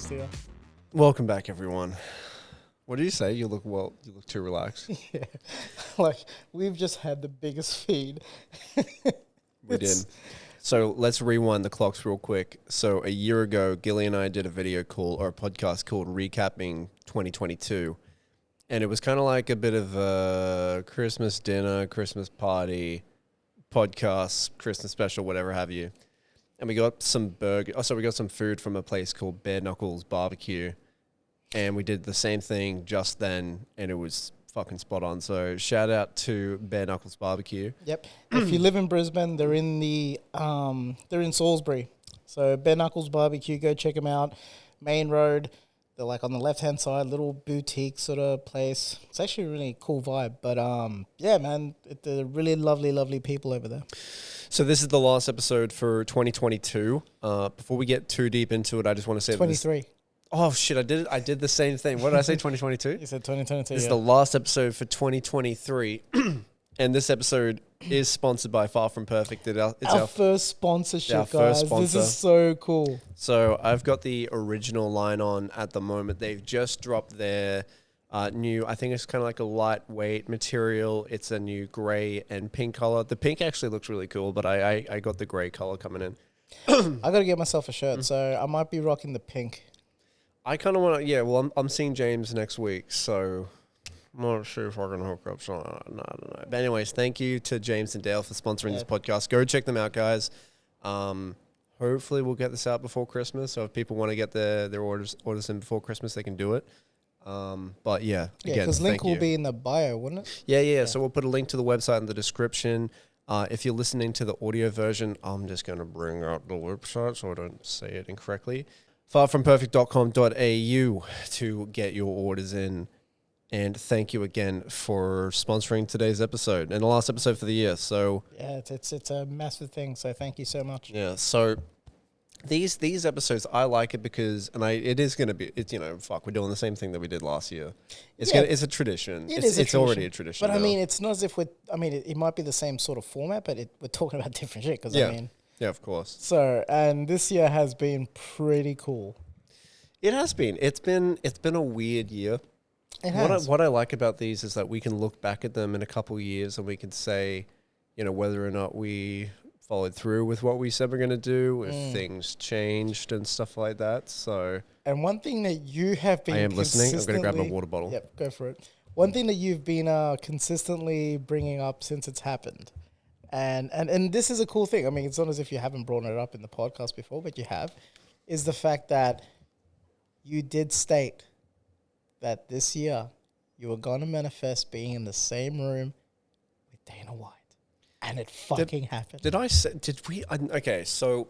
this year. Welcome back, everyone. What do you say? You look too relaxed. Yeah, like we've just had the biggest feed. We did. So let's rewind the clocks real quick. So a year ago, Gilly and I did a video call or a podcast called Recapping 2022. And it was kind of like a bit of a Christmas dinner, Christmas party, podcast, Christmas special, whatever have you. And we got some we got some food from a place called Bare Knuckles Barbecue. And we did the same thing just then, and it was fucking spot on. So shout out to Bare Knuckles Barbecue. Yep. If you live in Brisbane, they're in they're in Salisbury. So Bare Knuckles Barbecue, go check them out. Main Road. They're like on the left-hand side, little boutique sort of place. It's actually a really cool vibe. But yeah, man, they're really lovely people over there. So this is the last episode for 2022. Before we get too deep into it, I just want to say 23. Oh shit! I did the same thing. What did I say? 2022. You said 2022. This is the last episode for 2023, and this episode is sponsored by Far From Perfect. It's our first sponsorship, our guys. first sponsor. This is so cool. So I've got the original line on at the moment. They've just dropped their new. I think it's kind of like a lightweight material. It's a new gray and pink color. The pink actually looks really cool, but I got the gray color coming in. I got to get myself a shirt, so I might be rocking the pink. I kind of want to, yeah, well, I'm seeing James next week, so I'm not sure if I can hook up. So, I don't know. But anyways, thank you to James and Dale for sponsoring this podcast. Go check them out, guys. Hopefully we'll get this out before Christmas, so if people want to get their orders in before Christmas, they can do it. But yeah, again, because link will be in the bio, wouldn't it? Yeah. So we'll put a link to the website in the description. If you're listening to the audio version, I'm just going to bring out the website so I don't say it incorrectly. farfromperfect.com.au to get your orders in. And thank you again for sponsoring today's episode and the last episode for the year. So yeah, it's a massive thing. So thank you so much. Yeah. So these episodes, I like it because, and it is going to be, it's, we're doing the same thing that we did last year. It's it's a tradition. It's already a tradition. But now. I mean, it's not as if it might be the same sort of format, but we're talking about different shit. Because yeah, of course. So, and this year has been pretty cool. It has been. It's been a weird year. It has. What I like about these is that we can look back at them in a couple of years and we can say, whether or not we followed through with what we said we're going to do, if things changed and stuff like that. So, and one thing that you have been, I am listening. I'm going to grab my water bottle. Yep, go for it. One thing that you've been consistently bringing up since it's happened. And this is a cool thing. I mean, it's not as if you haven't brought it up in the podcast before, but you have, is the fact that you did state that this year you were going to manifest being in the same room with Dana White. And it fucking happened. Okay, so...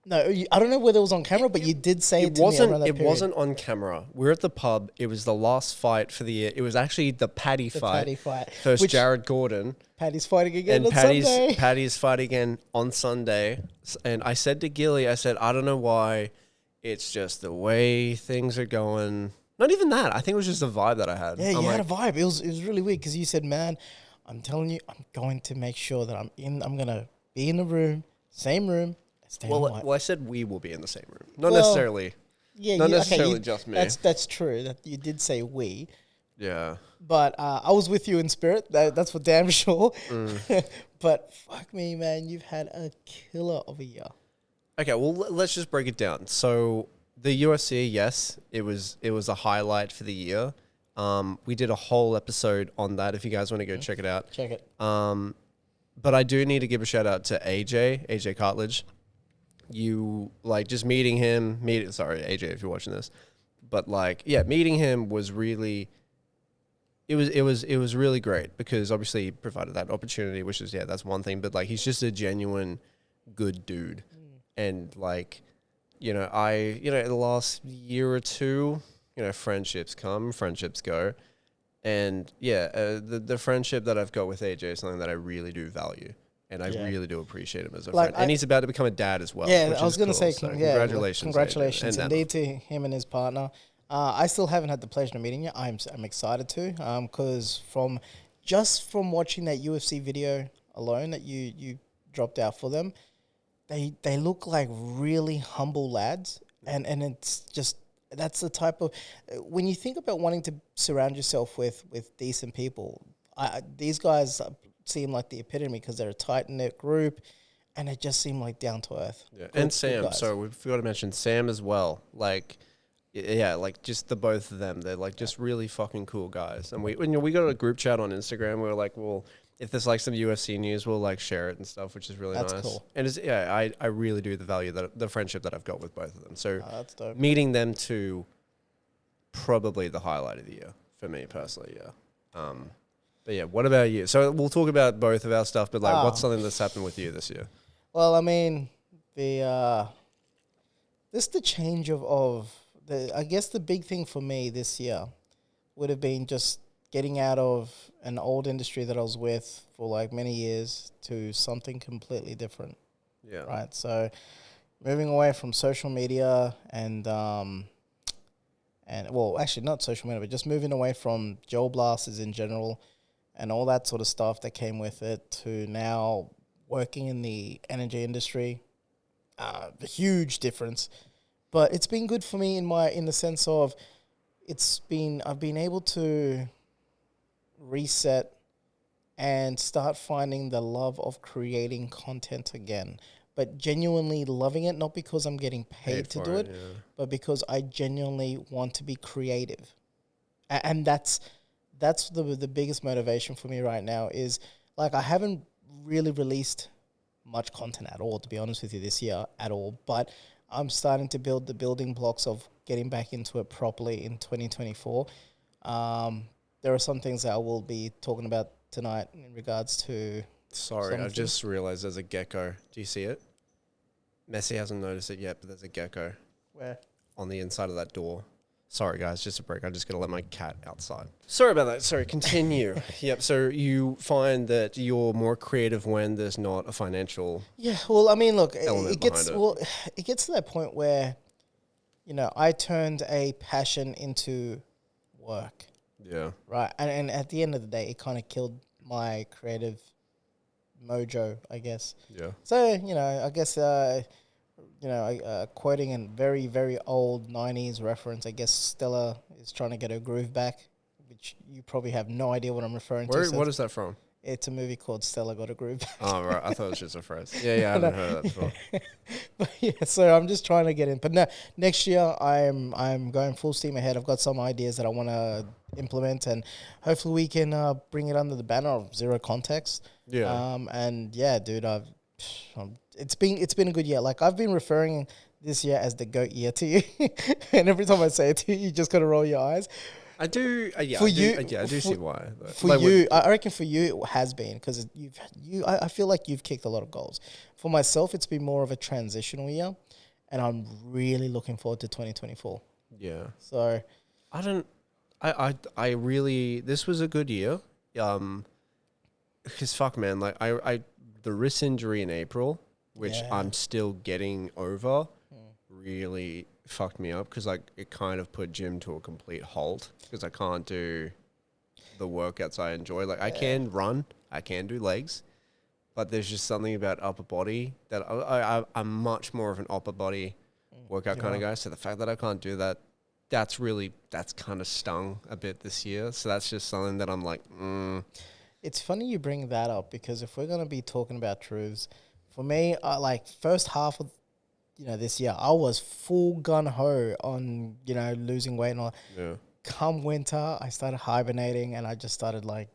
No, I don't know whether it was on camera, but you did say it to me around that period. It wasn't on camera. We're at the pub. It was the last fight for the year. It was actually the Paddy fight. First Jared Gordon. Paddy's fighting again on Sunday. Paddy's fighting again on Sunday. And I said to Gilly, I don't know why. It's just the way things are going. Not even that. I think it was just the vibe that I had. Yeah, you had a vibe. It was really weird because you said, man, I'm telling you, I'm going to make sure that I'm going to be in the room, same room. Well, I said we will be in the same room. Not necessarily. Yeah, not necessarily just me. That's true. That you did say we. Yeah. But I was with you in spirit. That's for damn sure. But fuck me, man. You've had a killer of a year. Okay, well, let's just break it down. So the UFC, yes, it was a highlight for the year. We did a whole episode on that. If you guys want to go check it out. Check it. But I do need to give a shout out to AJ Cartledge. You just meeting him, sorry, AJ, if you're watching this, but meeting him was really, it was really great because obviously he provided that opportunity, which is, that's one thing, but he's just a genuine good dude. And in the last year or two, friendships come, friendships go. And the friendship that I've got with AJ is something that I really do value. And I really do appreciate him as a friend. And he's about to become a dad as well. Yeah, I was going to say, congratulations. Congratulations indeed to him and his partner. I still haven't had the pleasure of meeting you. I'm excited to, because from watching that UFC video alone that you dropped out for them, they look like really humble lads. And it's just, that's the type of when you think about wanting to surround yourself with decent people. These guys seem like the epitome because they're a tight knit group, and they just seem like down to earth. Yeah, Good- and good Sam. guys. So we forgot to mention Sam as well. Like, yeah, like just the both of them. They're like just really fucking cool guys. And we got a group chat on Instagram. We were like, well, if there's like some UFC news, we'll like share it and stuff, which is really That's nice. cool. And it's, yeah, I really do value the friendship that I've got with both of them. So That's dope. meeting them too, probably the highlight of the year for me personally. Yeah. But yeah, what about you? So we'll talk about both of our stuff, but like, what's something that's happened with you this year? Well, I mean, the change of the. I guess the big thing for me this year would have been just getting out of an old industry that I was with for like many years to something completely different. Yeah. Right. So moving away from social media and well, actually not social media, but just moving away from gel blasters in general and all that sort of stuff that came with it to now working in the energy industry. A huge difference, but it's been good for me in the sense of I've been able to reset and start finding the love of creating content again, but genuinely loving it, not because I'm getting paid to do it, but because I genuinely want to be creative. And that's the biggest motivation for me right now is, like, I haven't really released much content at all, to be honest with you, this year at all, but I'm starting to build the building blocks of getting back into it properly in 2024. There are some things that I will be talking about tonight in regards to... Sorry, I just realized there's a gecko. Do you see it? Messi hasn't noticed it yet, but there's a gecko. Where? On the inside of that door. Sorry, guys, just a break. I'm just going to let my cat outside. Sorry about that. Sorry, continue. Yep, so you find that you're more creative when there's not a financial... Yeah, well, I mean, look, it gets to that point where, I turned a passion into work. Yeah. Right, and at the end of the day, it kind of killed my creative mojo, I guess. Yeah. So, I guess, quoting a very, very old 90s reference, I guess Stella is trying to get her groove back, which you probably have no idea what I'm referring to. What is that from? It's a movie called Stella Got a Groove Back. Oh, right. I thought it was just a phrase. Yeah, I haven't heard that before. But yeah, so I'm just trying to get in. But no, next year I'm going full steam ahead. I've got some ideas that I want to implement, and hopefully we can bring it under the banner of Zero Context. Yeah. And yeah, dude, it's been a good year. Like, I've been referring this year as the GOAT year to you, and every time I say it to you, you just gotta roll your eyes. I do. I do see why. For you, I reckon for you it has been because I feel like you've kicked a lot of goals. For myself, it's been more of a transitional year, and I'm really looking forward to 2024. Yeah. So, I really, this was a good year. Because fuck, man, like the wrist injury in April, which I'm still getting over, really fucked me up because like it kind of put gym to a complete halt because I can't do the workouts I enjoy. Like I can run, I can do legs, but there's just something about upper body that I'm much more of an upper body workout kind of guy. So the fact that I can't do that, that's kind of stung a bit this year. So that's just something that I'm like, It's funny you bring that up because if we're gonna be talking about truths, for me, like first half of this year, I was full gun ho on losing weight and all. yeah. Come winter, I started hibernating and I just started my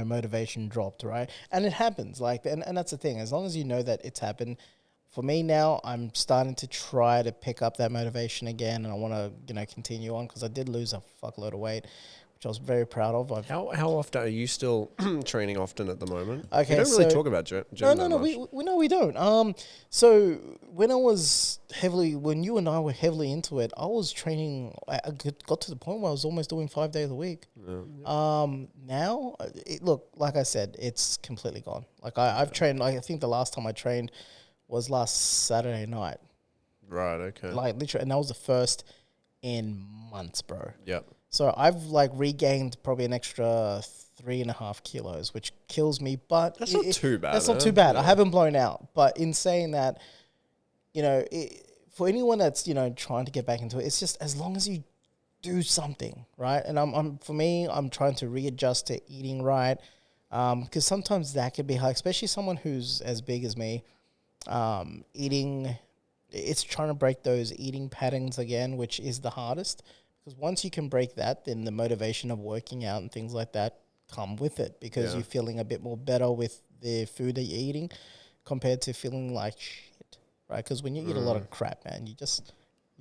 motivation dropped, right? And it happens, and that's the thing. As long as you know that it's happened, for me now, I'm starting to try to pick up that motivation again, and I want to continue on because I did lose a fuckload of weight, which I was very proud of. How often are you still training often at the moment? Okay, we don't really talk about gym. No, we don't. So when you and I were heavily into it, I was training. I got to the point where I was almost doing 5 days a week. Yeah. Now, look, like I said, it's completely gone. Like I've trained. I think the last time I trained was last Saturday night. Right. Okay. Like literally, and that was the first in months, bro. Yep. So I've regained probably an extra 3.5 kilos, which kills me. But that's not too bad. That's not too bad. I haven't blown out. But in saying that, for anyone that's, you know, trying to get back into it, it's just as long as you do something, right? And for me, I'm trying to readjust to eating right, because sometimes that could be hard, especially someone who's as big as me. Eating, it's trying to break those eating patterns again, which is the hardest. Because once you can break that, then the motivation of working out and things like that come with it, because you're feeling a bit more better with the food that you're eating compared to feeling like shit, right? Because when you eat a lot of crap, man, you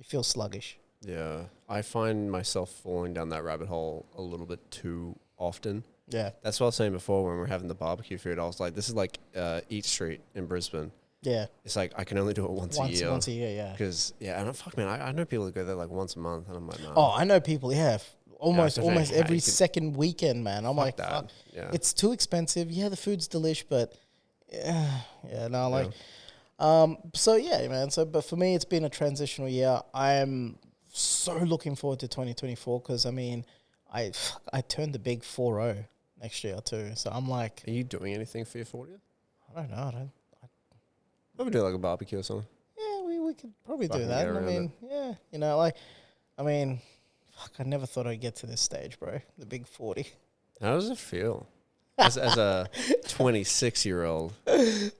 feel sluggish. Yeah. I find myself falling down that rabbit hole a little bit too often. Yeah. That's what I was saying before when we were having the barbecue food. I was like, this is like Eat Street in Brisbane. Yeah. It's like I can only do it once a year. Once a year, yeah. Because, and fuck, man, I know people that go there like once a month, and I'm like, no. Oh, I know people, almost I every second weekend, man. I'm like, that. fuck. Yeah. It's too expensive. Yeah, the food's delish, but so yeah, man. So, but for me, it's been a transitional year. I am so looking forward to 2024 because I mean, I turned the big 40 next year too. So I'm like, are you doing anything for your 40th? I don't know. Maybe do like a barbecue or something. Yeah, we could probably do Fucking that. get I around mean, fuck, I never thought I'd get to this stage, bro. The big 40. How does it feel? As a 26-year-old,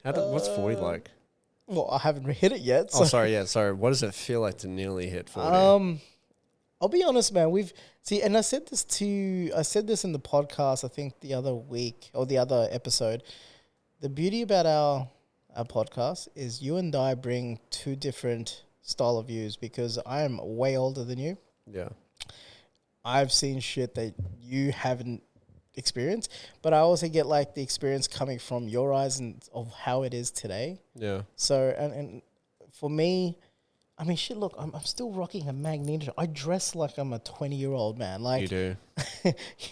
what's 40 like? Well, I haven't hit it yet. So. Oh, sorry. What does it feel like to nearly hit 40? I'll be honest, man. And I said this in the podcast, I think the other week or the other episode. The beauty about our podcast is you and I bring two different style of views because I am way older than you. Yeah. I've seen shit that you haven't experienced, but I also get like the experience coming from your eyes and of how it is today. Yeah. So, and for me, I mean, shit, look, I'm still rocking a Magneto. I dress like I'm a 20-year-old man. Like, You do.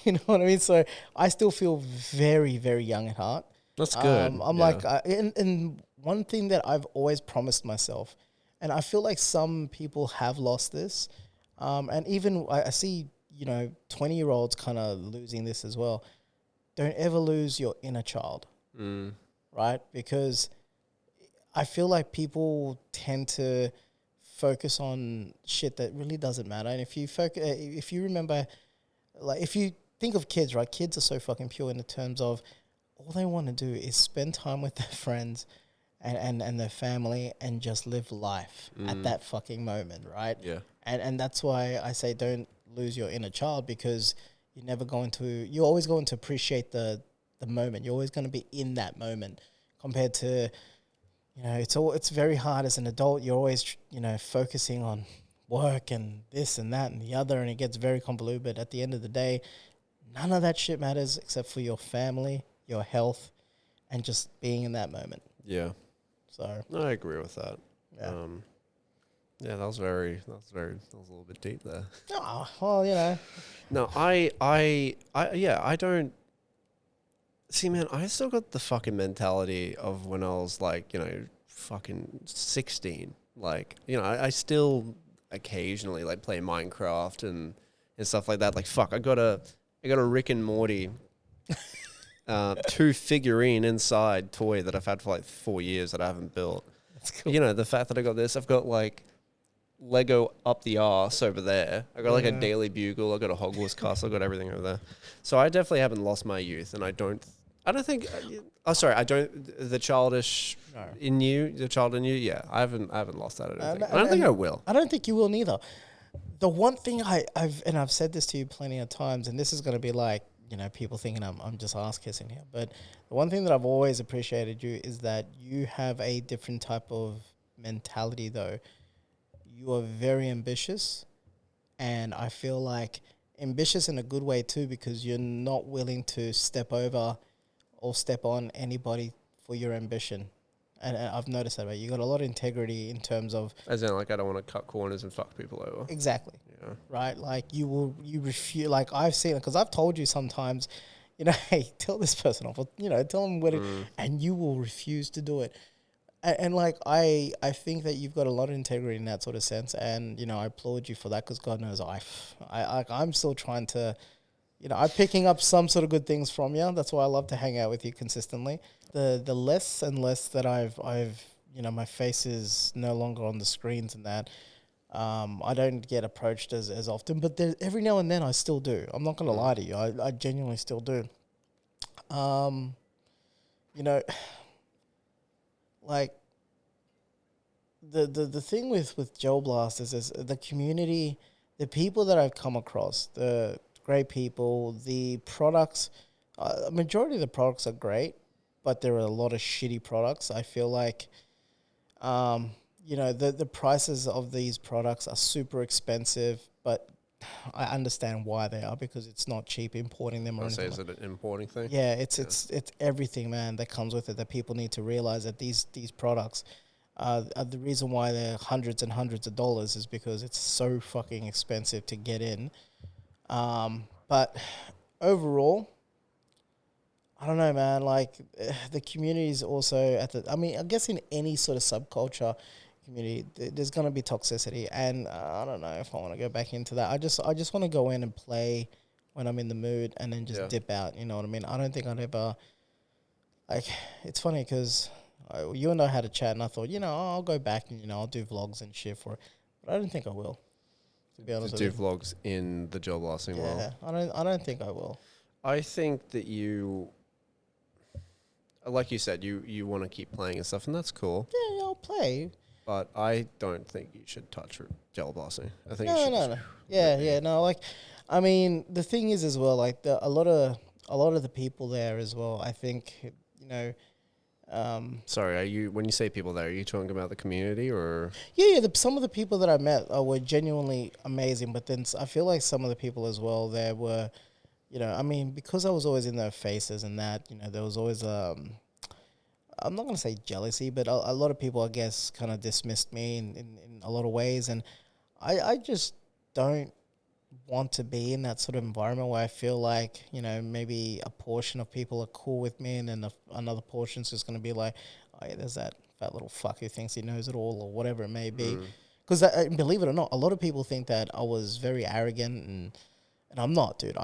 you know what I mean? So I still feel very, very young at heart. That's good. I'm like, and one thing that I've always promised myself, and I feel like some people have lost this, and even I see, 20-year-olds kind of losing this as well. Don't ever lose your inner child, right? Because I feel like people tend to focus on shit that really doesn't matter. And if you remember, like if you think of kids, right? Kids are so fucking pure in the terms of all they want to do is spend time with their friends and their family and just live life at that fucking moment, right? Yeah. And that's why I say don't lose your inner child, because you're always going to appreciate the moment. You're always going to be in that moment compared to, it's very hard as an adult. You're always, focusing on work and this and that and the other, and it gets very convoluted. But at the end of the day, none of that shit matters except for your family, your health, and just being in that moment. Yeah. So I agree with that. Yeah. That was a little bit deep there. Oh, well, No, I don't see, man, I still got the fucking mentality of when I was like, fucking 16. Like, I still occasionally like play Minecraft and stuff like that. Like, fuck, I got a Rick and Morty 2 figurine inside toy that I've had for like 4 years that I haven't built. that's cool. The fact that I got this, I've got like Lego up the arse over there. I got like a Daily Bugle. I got a Hogwarts castle. I got everything over there. So I definitely haven't lost my youth, and I don't think. The childish in you, the child in you. Yeah, I haven't lost that. I don't think I will. I don't think you will neither. The one thing I've said this to you plenty of times, and this is going to be like, people thinking I'm just ass kissing here, but the one thing that I've always appreciated you is that you have a different type of mentality though. You are very ambitious, and I feel like ambitious in a good way too, because you're not willing to step over or step on anybody for your ambition. And I've noticed that, right? You got a lot of integrity in terms of... As in, like, I don't want to cut corners and fuck people over. Exactly. Yeah. Right? Like, you refuse... Like, I've seen it, because I've told you sometimes, hey, tell this person off, or, tell them what it... And you will refuse to do it. And like, I think that you've got a lot of integrity in that sort of sense. And, I applaud you for that, because God knows I'm still trying to... I'm picking up some sort of good things from you. That's why I love to hang out with you consistently. The less and less that I've my face is no longer on the screens and that, I don't get approached as often. But every now and then I still do. I'm not gonna lie to you. I genuinely still do. You know, like the thing with Gel Blast is the community, the people that I've come across, the great people, the products. A majority of the products are great, but there are a lot of shitty products. I feel like, the prices of these products are super expensive, but I understand why they are, because it's not cheap importing them or I'll say, anything. is it an importing thing? Yeah, it's everything, man, that comes with it, that people need to realize that these products are the reason why they're hundreds and hundreds of dollars is because it's so fucking expensive to get in. But overall, I don't know, man. Like the community is also I mean, I guess in any sort of subculture community, there's gonna be toxicity, and I don't know if I want to go back into that. I just want to go in and play when I'm in the mood, and then just dip out. You know what I mean? I don't think I'd ever like. It's funny because you and I had a chat, and I thought, I'll go back and I'll do vlogs and shit for it, but I don't think I will. To be honest, To do vlogs in the Gel Blasting world. Yeah, I don't think I will. I think that you, like you said, you want to keep playing and stuff, and that's cool. Yeah, I'll play. But I don't think you should touch Gel Blasting. I think No. Yeah, no. Like, I mean, the thing is as well, like a lot of the people there as well. I think Sorry, when you say people there, are you talking about the community or? Yeah. Some of the people that I met were genuinely amazing, but then I feel like some of the people as well there were, I mean, because I was always in their faces and that, there was always I'm not gonna say jealousy, but a lot of people, I guess, kind of dismissed me in a lot of ways, and I just don't want to be in that sort of environment where I feel like, maybe a portion of people are cool with me, and then another portion's just going to be like, oh yeah, there's that fat little fuck who thinks he knows it all, or whatever it may be. Because believe it or not, a lot of people think that I was very arrogant, and I'm not, dude.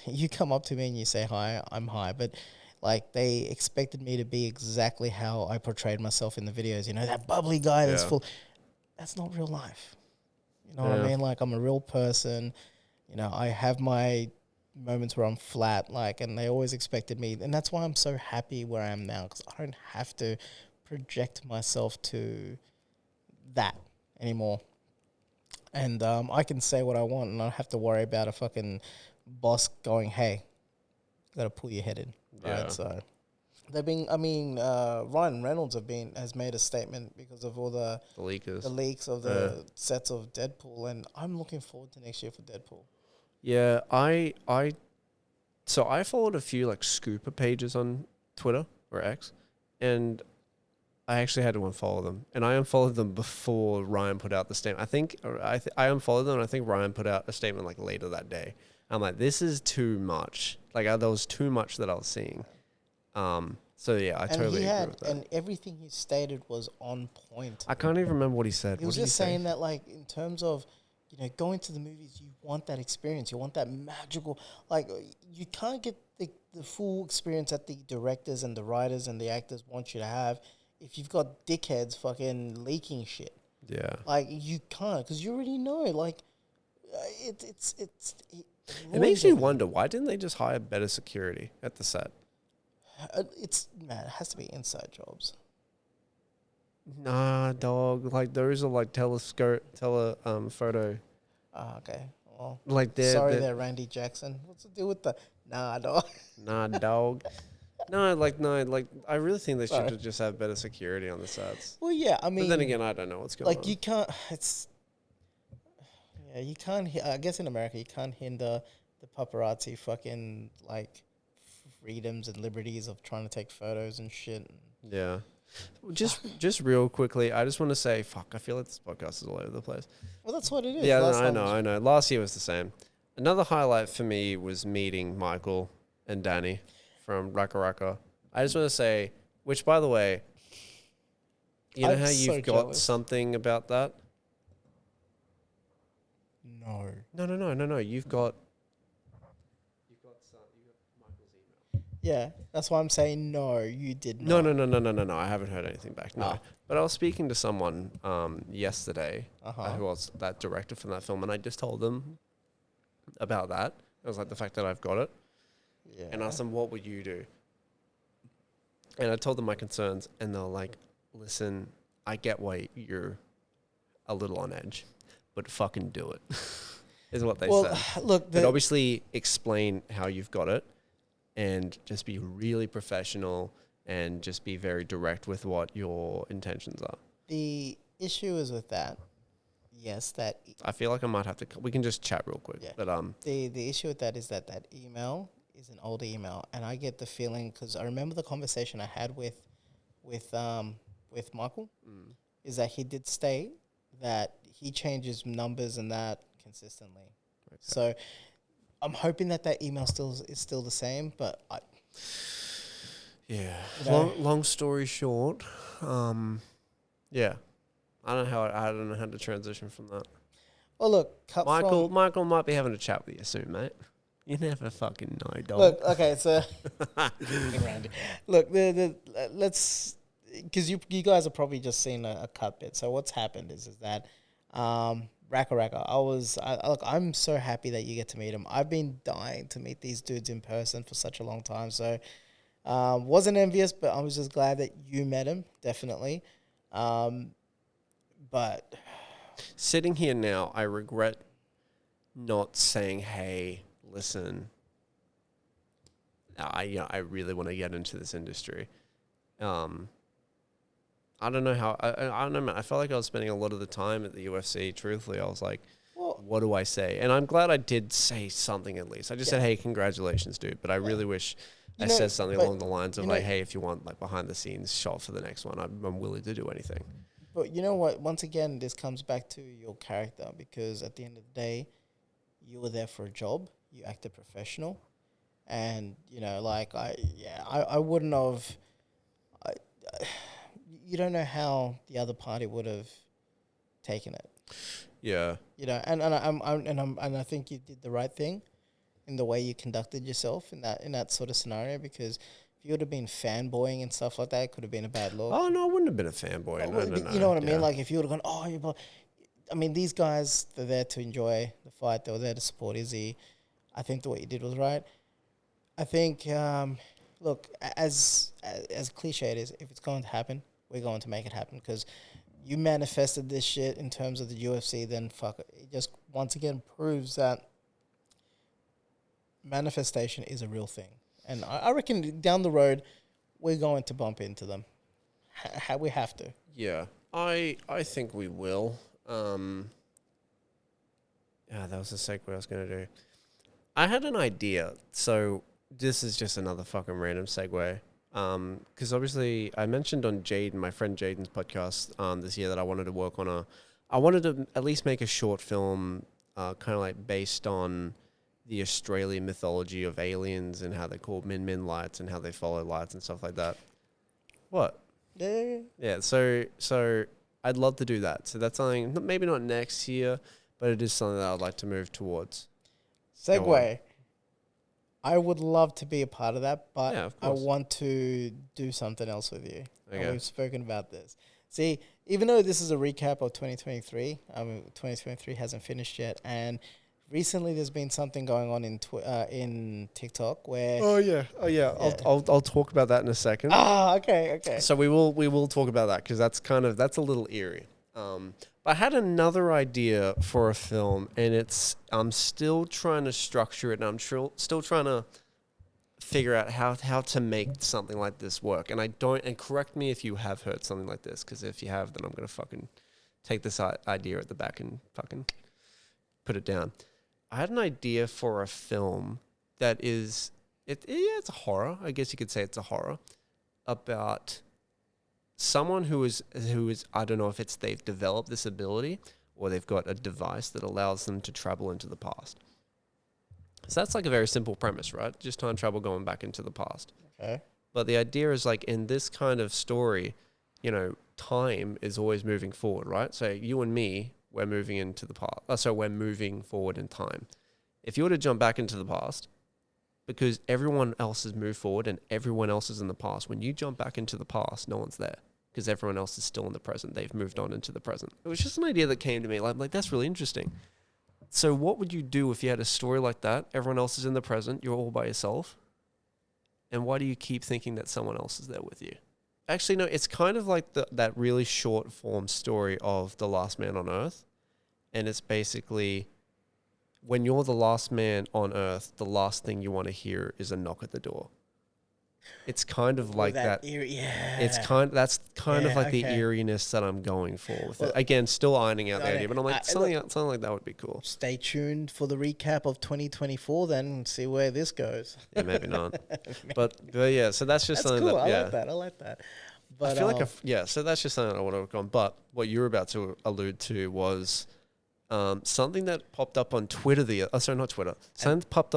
You come up to me and you say hi, I'm hi, but like they expected me to be exactly how I portrayed myself in the videos. That bubbly guy that's full. That's not real life. You know what I mean? Like, I'm a real person. I have my moments where I'm flat, like, and they always expected me. And that's why I'm so happy where I am now, because I don't have to project myself to that anymore. And I can say what I want, and I don't have to worry about a fucking boss going, hey, you got to pull your head in. Yeah. Right? So Ryan Reynolds has made a statement because of all the leaks of the sets of Deadpool, and I'm looking forward to next year for Deadpool. Yeah, so I followed a few like scooper pages on Twitter or X, and I actually had to unfollow them, and I unfollowed them before Ryan put out the statement. I think I unfollowed them, and I think Ryan put out a statement like later that day. I'm like, this is too much. Like there was too much that I was seeing. So yeah, I totally agree with that. And everything he stated was on point. I can't even remember what he said. He was just saying that, like, in terms of, going to the movies, you want that experience. You want that magical, like, you can't get the full experience that the directors and the writers and the actors want you to have if you've got dickheads fucking leaking shit. Yeah. Like, you can't, because you already know, like, it makes you wonder, why didn't they just hire better security at the set? It has to be inside jobs. Nah, dog. Like those are like photo. Okay. Well, like they're Randy Jackson. What's the deal with the dog? Nah, dog. No. Like I really think they should just have better security on the sets. Well, yeah. I mean, but then again, I don't know what's going on. Like you can't. You can't. I guess in America, you can't hinder the paparazzi fucking like freedoms and liberties of trying to take photos and shit. Yeah. Just real quickly, I just want to say, I feel like this podcast is all over the place. Well, that's what it is. Yeah, I know. Last year was the same. Another highlight for me was meeting Michael and Danny from Raka Raka. I just want to say, which, by the way, you know how you've got something about that? No. You've got Michael's email. Yeah, that's why I'm saying no. You did No, not. no, no, no, no, no, no. I haven't heard anything back. No, Ah. but I was speaking to someone yesterday Uh-huh. who was that director from that film, and I just told them about that. It was like the fact that I've got it, Yeah. and asked them, "What would you do?" And I told them my concerns, and they're like, "Listen, I get why you're a little on edge, but fucking do it," is what they Well, said. look, But obviously, explain how you've got it, and just be really professional, and just be very direct with what your intentions are. the issue is with that. Yes, that I feel like I might have to. We can just chat real quick, Yeah. but the issue with that is that email is an old email, and I get the feeling because I remember the conversation I had with Michael is that he did state that he changes numbers and that consistently. Okay. So I'm hoping that email is still the same, but yeah. You know. Long story short, yeah. I don't know how to transition from that. well, look, Michael might be having a chat with you soon, mate. You never fucking know, dog. Look, okay, so look, let's because you guys have probably just seen a cut bit. So what's happened is that Raka Raka, look, I'm so happy that you get to meet him. I've been dying to meet these dudes in person for such a long time. So wasn't envious, but I was just glad that you met him, definitely. But Sitting here now, I regret not saying, "Hey, listen, I really want to get into this industry." I don't know how. I don't know, man. I felt like I was spending a lot of the time at the UFC. Truthfully, I was like, well, "What do I say?" And I'm glad I did say something at least. I just said, "Hey, congratulations, dude." But I really wish I said something along the lines of like, "Hey, if you want like behind the scenes shot for the next one, I'm willing to do anything." But you know what? Once again, this comes back to your character because at the end of the day, you were there for a job. You acted professional, and like I wouldn't have. I, you don't know how the other party would have taken it. Yeah. And I think you did the right thing in the way you conducted yourself in that sort of scenario because if you would have been fanboying and stuff like that, it could have been a bad look. Oh no, I wouldn't have been a fanboy. No. You know what I mean? Like if you would have gone, I mean, these guys, they're there to enjoy the fight. They were there to support Izzy. I think what you did was right. I think, look, as cliche it is, if it's going to happen, we're going to make it happen because you manifested this shit in terms of the UFC, then fuck it. It just once again proves that manifestation is a real thing. And I reckon down the road, we're going to bump into them. We have to. Yeah, I think we will. That was the segue I was going to do. I had an idea. So this is just another fucking random segue. Because obviously I mentioned on my friend Jaden's podcast this year that I wanted to work on I wanted to at least make a short film kind of like based on the Australian mythology of aliens and how they're called Min lights and how they follow lights and stuff like that. What? Yeah. So I'd love to do that. So that's something, maybe not next year, but it is something that I'd like to move towards. Segue. I would love to be a part of that, but Yeah, of I course. want to do something else with you. Okay. And we've spoken about this. See, even though this is a recap of 2023, 2023 hasn't finished yet, and recently there's been something going on in TikTok where... Oh yeah. I'll talk about that in a second. Okay. So we will talk about that because that's a little eerie. But I had another idea for a film, and I'm still trying to structure it, and I'm still trying to figure out how to make something like this work. And correct me if you have heard something like this, because if you have, then I'm gonna fucking take this idea at the back and fucking put it down. I had an idea for a film that it's a horror. I guess you could say it's a horror about someone who is I don't know if they've developed this ability or they've got a device that allows them to travel into the past. So that's like a very simple premise, right? Just time travel going back into the past. Okay. But the idea is like in this kind of story, time is always moving forward, right? So you and me, we're moving into the past. So we're moving forward in time. If you were to jump back into the past, because everyone else has moved forward and everyone else is in the past. When you jump back into the past, no one's there because everyone else is still in the present. They've moved on into the present. It was just an idea that came to me. Like that's really interesting. So what would you do if you had a story like that? Everyone else is in the present. You're all by yourself. And why do you keep thinking that someone else is there with you? Actually, no, it's kind of like that really short form story of The Last Man on Earth. And it's basically, when you're the last man on Earth, the last thing you want to hear is a knock at the door. It's kind of like that. That's kind of like the eeriness that I'm going for with it. Again, still ironing out the idea, but I'm like, something like that would be cool. Stay tuned for the recap of 2024 then and see where this goes. Yeah, maybe not. but yeah, so that's just something cool. that, I like that. But I feel like, so that's just something I want to work on. But what you were about to allude to was something that popped up on Twitter not Twitter. Something popped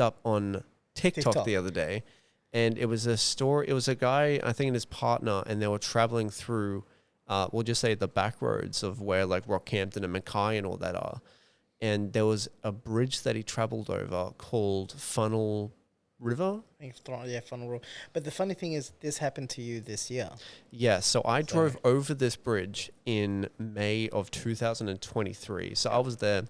up on TikTok the other day. And it was a story. It was a guy, I think, and his partner, and they were traveling through, we'll just say the back roads of where like Rockhampton and Mackay and all that are. And there was a bridge that he traveled over called Funnel River. Funnel River. But the funny thing is, this happened to you this year. Yeah, so I drove over this bridge in May of 2023. So I was there,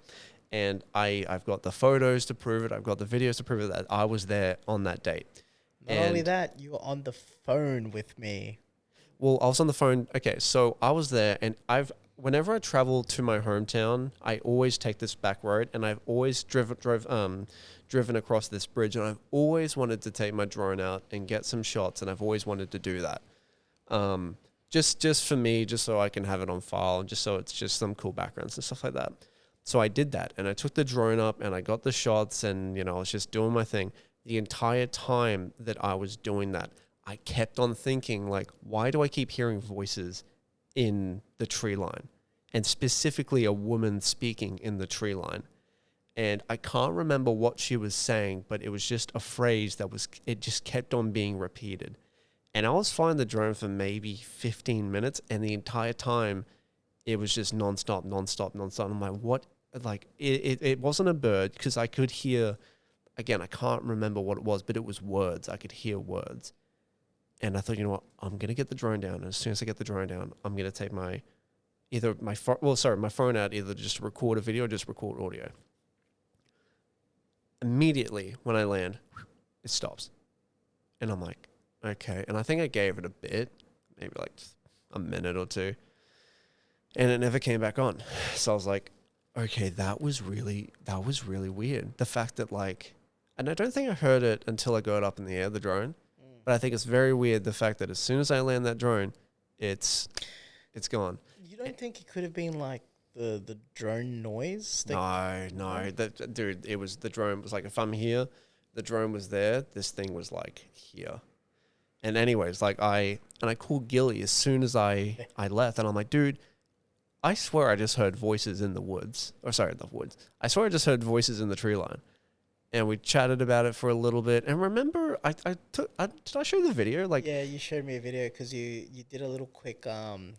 and I've got the photos to prove it. I've got the videos to prove it that I was there on that date. Not only that, you were on the phone with me. Well, I was on the phone. Okay, so I was there, and whenever I travel to my hometown, I always take this back road, and I've always driven across this bridge, and I've always wanted to take my drone out and get some shots, and I've always wanted to do that. Just for me, just so I can have it on file, and just so it's just some cool backgrounds and stuff like that. So I did that, and I took the drone up, and I got the shots, and I was just doing my thing. The entire time that I was doing that, I kept on thinking, like, why do I keep hearing voices in the tree line? And specifically a woman speaking in the tree line. And I can't remember what she was saying, but it was just a phrase it just kept on being repeated. And I was flying the drone for maybe 15 minutes, and the entire time it was just nonstop. I'm like, what? Like, it wasn't a bird, because I could hear... Again, I can't remember what it was, but it was words. I could hear words. And I thought, you know what? I'm going to get the drone down. And as soon as I get the drone down, I'm going to take my phone out, either just to record a video or just record audio. Immediately when I land, it stops. And I'm like, okay. And I think I gave it a bit, maybe like a minute or two. And it never came back on. So I was like, okay, that was really weird. The fact that and I don't think I heard it until I got it up in the air, the drone. But I think it's very weird, the fact that as soon as I land that drone, it's gone. You don't think it could have been like the drone noise? No. Dude, the drone was like, if I'm here, the drone was there, this thing was like here. And anyways, I called GILLY as soon as I left, and I'm like, dude, I swear I just heard voices in the woods. I swear I just heard voices in the tree line. And we chatted about it for a little bit. And remember, did I show you the video? Yeah, you showed me a video because you did a little quick,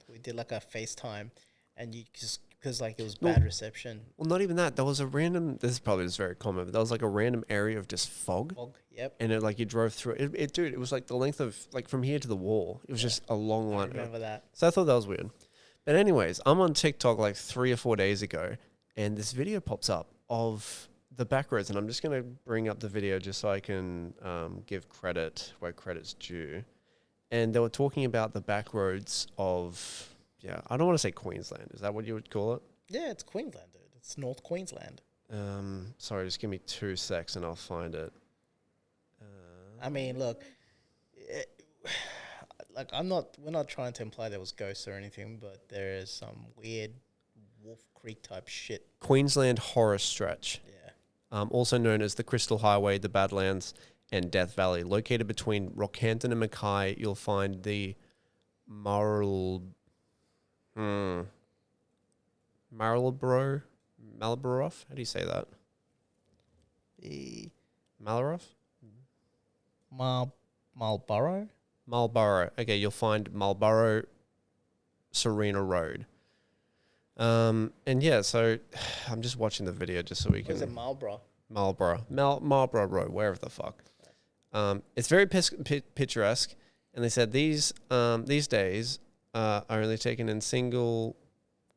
we did like a FaceTime, and you just, because it was bad reception. Well, not even that. There was a random, this is probably just very common, but there was like a random area of just fog. Yep. And it you drove through it. Dude, it was like the length of, from here to the wall. It was just a long line. I remember that. So I thought that was weird. But anyways, I'm on TikTok 3 or 4 days ago, and this video pops up of the back roads, and I'm just going to bring up the video just so I can give credit where credit's due. And they were talking about the back roads of, I don't want to say Queensland. Is that what you would call it? Yeah, it's Queensland, dude. It's North Queensland. Sorry, just give me 2 secs and I'll find it. I mean, look, we're not trying to imply there was ghosts or anything, but there is some weird Wolf Creek type shit. Queensland Horror Stretch. Yeah. Also known as the Crystal Highway, the Badlands, and Death Valley. Located between Rockhampton and Mackay, you'll find the Marlborough, how do you say that? The Malaroff? Marlborough? Marlborough. Okay, you'll find Marlborough Serena Road. And yeah, so I'm just watching the video just so we can... Was it Marlborough? Marlborough Road, wherever the fuck. It's very picturesque, and they said these days are only taken in single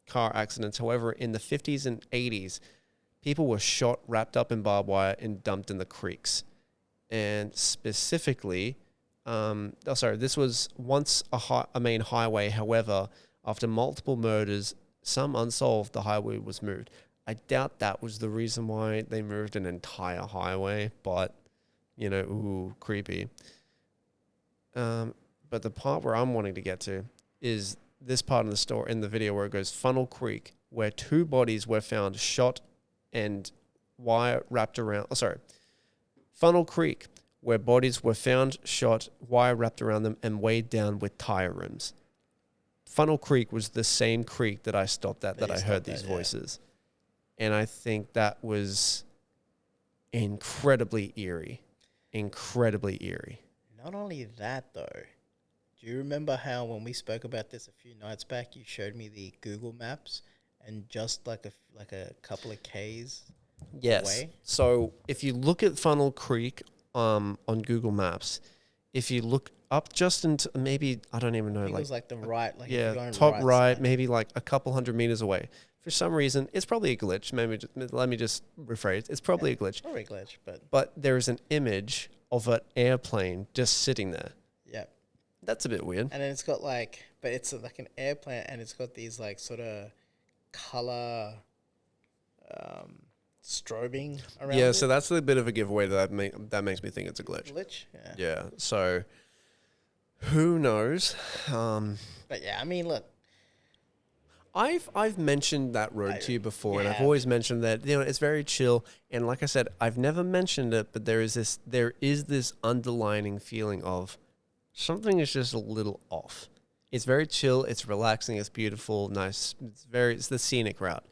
car accidents. However, in the 50s and 80s, people were shot, wrapped up in barbed wire, and dumped in the creeks. And specifically, this was once a main highway. However, after multiple murders, some unsolved, the highway was moved. I doubt that was the reason why they moved an entire highway, but, creepy. But the part where I'm wanting to get to is this part of the story in the video where it goes Funnel Creek, where 2 bodies were found shot and wire wrapped around. Funnel Creek, where bodies were found shot, wire wrapped around them, and weighed down with tire rims. Funnel Creek was the same creek that I stopped at that I heard these voices. And I think that was incredibly eerie. Incredibly eerie. Not only that, though. Do you remember how when we spoke about this a few nights back, you showed me the Google Maps and just like a couple of Ks away? So if you look at Funnel Creek on Google Maps, if you look up just into maybe, I don't even know. It was like the right. Like top right, maybe like a couple 100 meters away. For some reason, it's probably a glitch. Let me just rephrase. It's probably a glitch. Probably a glitch, But there is an image of an airplane just sitting there. Yeah. That's a bit weird. And then it's got but it's like an airplane, and it's got these like sort of color strobing around. Yeah, so that's a bit of a giveaway that makes me think it's a glitch. Yeah. So who knows? But yeah, I mean, look. I've mentioned that road to you before, and I've always mentioned that it's very chill. And like I said, I've never mentioned it, but there is this underlining feeling of something is just a little off. It's very chill, it's relaxing, it's beautiful, nice. It's the scenic route,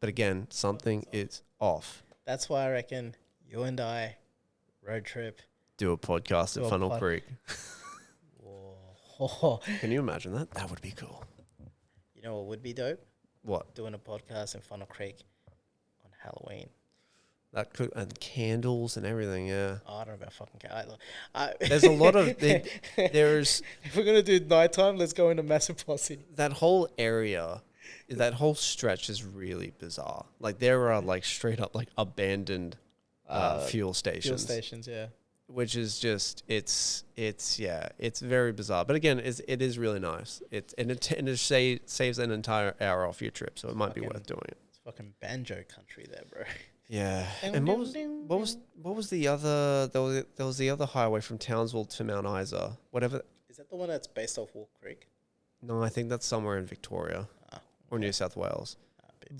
but again, something is off. That's why I reckon you and I road trip, do a podcast at Funnel Creek. Whoa. Can you imagine that? That would be cool. You know what would be dope? What? Doing a podcast in Funnel Creek on Halloween. That could, and candles and everything, yeah. Oh, I don't know about fucking candles. There's a lot of there's. If we're gonna do nighttime, let's go into Massive Posse. That whole area, that whole stretch is really bizarre. Like there are like straight up like abandoned fuel stations. Fuel stations, yeah. Which is just it's very bizarre. But again, it is really nice. It saves an entire hour off your trip, so it might be worth doing it. It's fucking banjo country there, bro. Yeah. And what was the other? There was the other highway from Townsville to Mount Isa. Whatever. Is that the one that's based off Wolf Creek? No, I think that's somewhere in Victoria or New South Wales.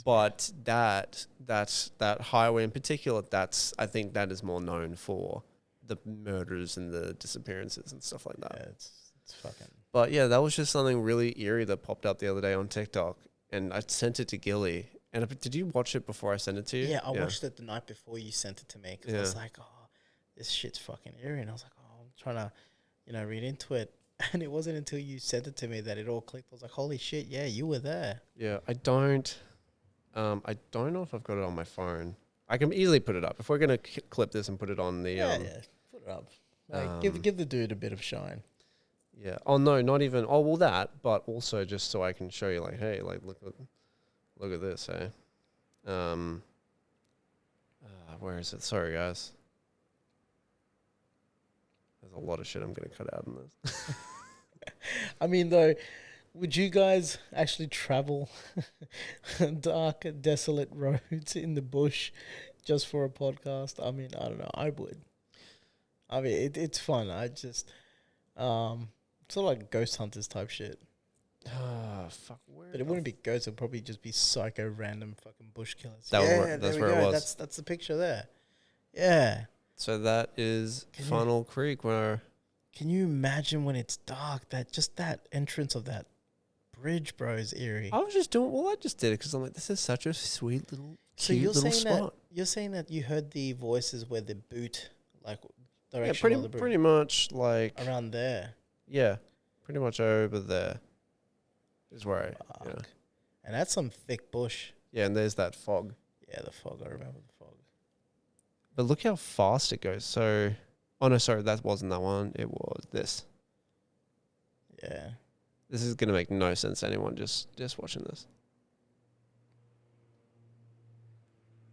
But that highway in particular, I think that is more known for the murders and the disappearances and stuff like that. Yeah, it's fucking. But yeah, that was just something really eerie that popped up the other day on TikTok, and I sent it to Gilly. And did you watch it before I sent it to you? Yeah, I watched it the night before you sent it to me because I was like, oh, this shit's fucking eerie. And I was like, oh, I'm trying to, read into it. And it wasn't until you sent it to me that it all clicked. I was like, holy shit, yeah, you were there. Yeah, I don't know if I've got it on my phone. I can easily put it up. If we're going to clip this and put it on the... put it up. Like, give the dude a bit of shine. Yeah. Oh, no, not even... Oh, well, that, but also just so I can show you, like, hey, like, look at this, hey. Where is it? Sorry, guys. There's a lot of shit I'm going to cut out in this. I mean, though, would you guys actually travel dark, desolate roads in the bush just for a podcast? I mean, I don't know. I would. I mean, it's fun. I just... sort of like Ghost Hunters type shit. Fuck. Where? But it wouldn't be ghosts. It'd probably just be psycho random fucking bush killers. That's where it was. That's the picture there. Yeah. So that is Funnel Creek. Where? Can you imagine when it's dark? That entrance of that bridge, bro, is eerie. I just did it because I'm like, this is such a sweet little, cute little spot. You're saying that you heard the voices where the boot, like direction of the boot. Pretty much like around there. Yeah, pretty much over there. Is where And that's some thick bush. Yeah, and there's that fog. Yeah, the fog. I remember the fog. But look how fast it goes. So, oh no, sorry, that wasn't that one. It was this. Yeah. This is going to make no sense to anyone just watching this.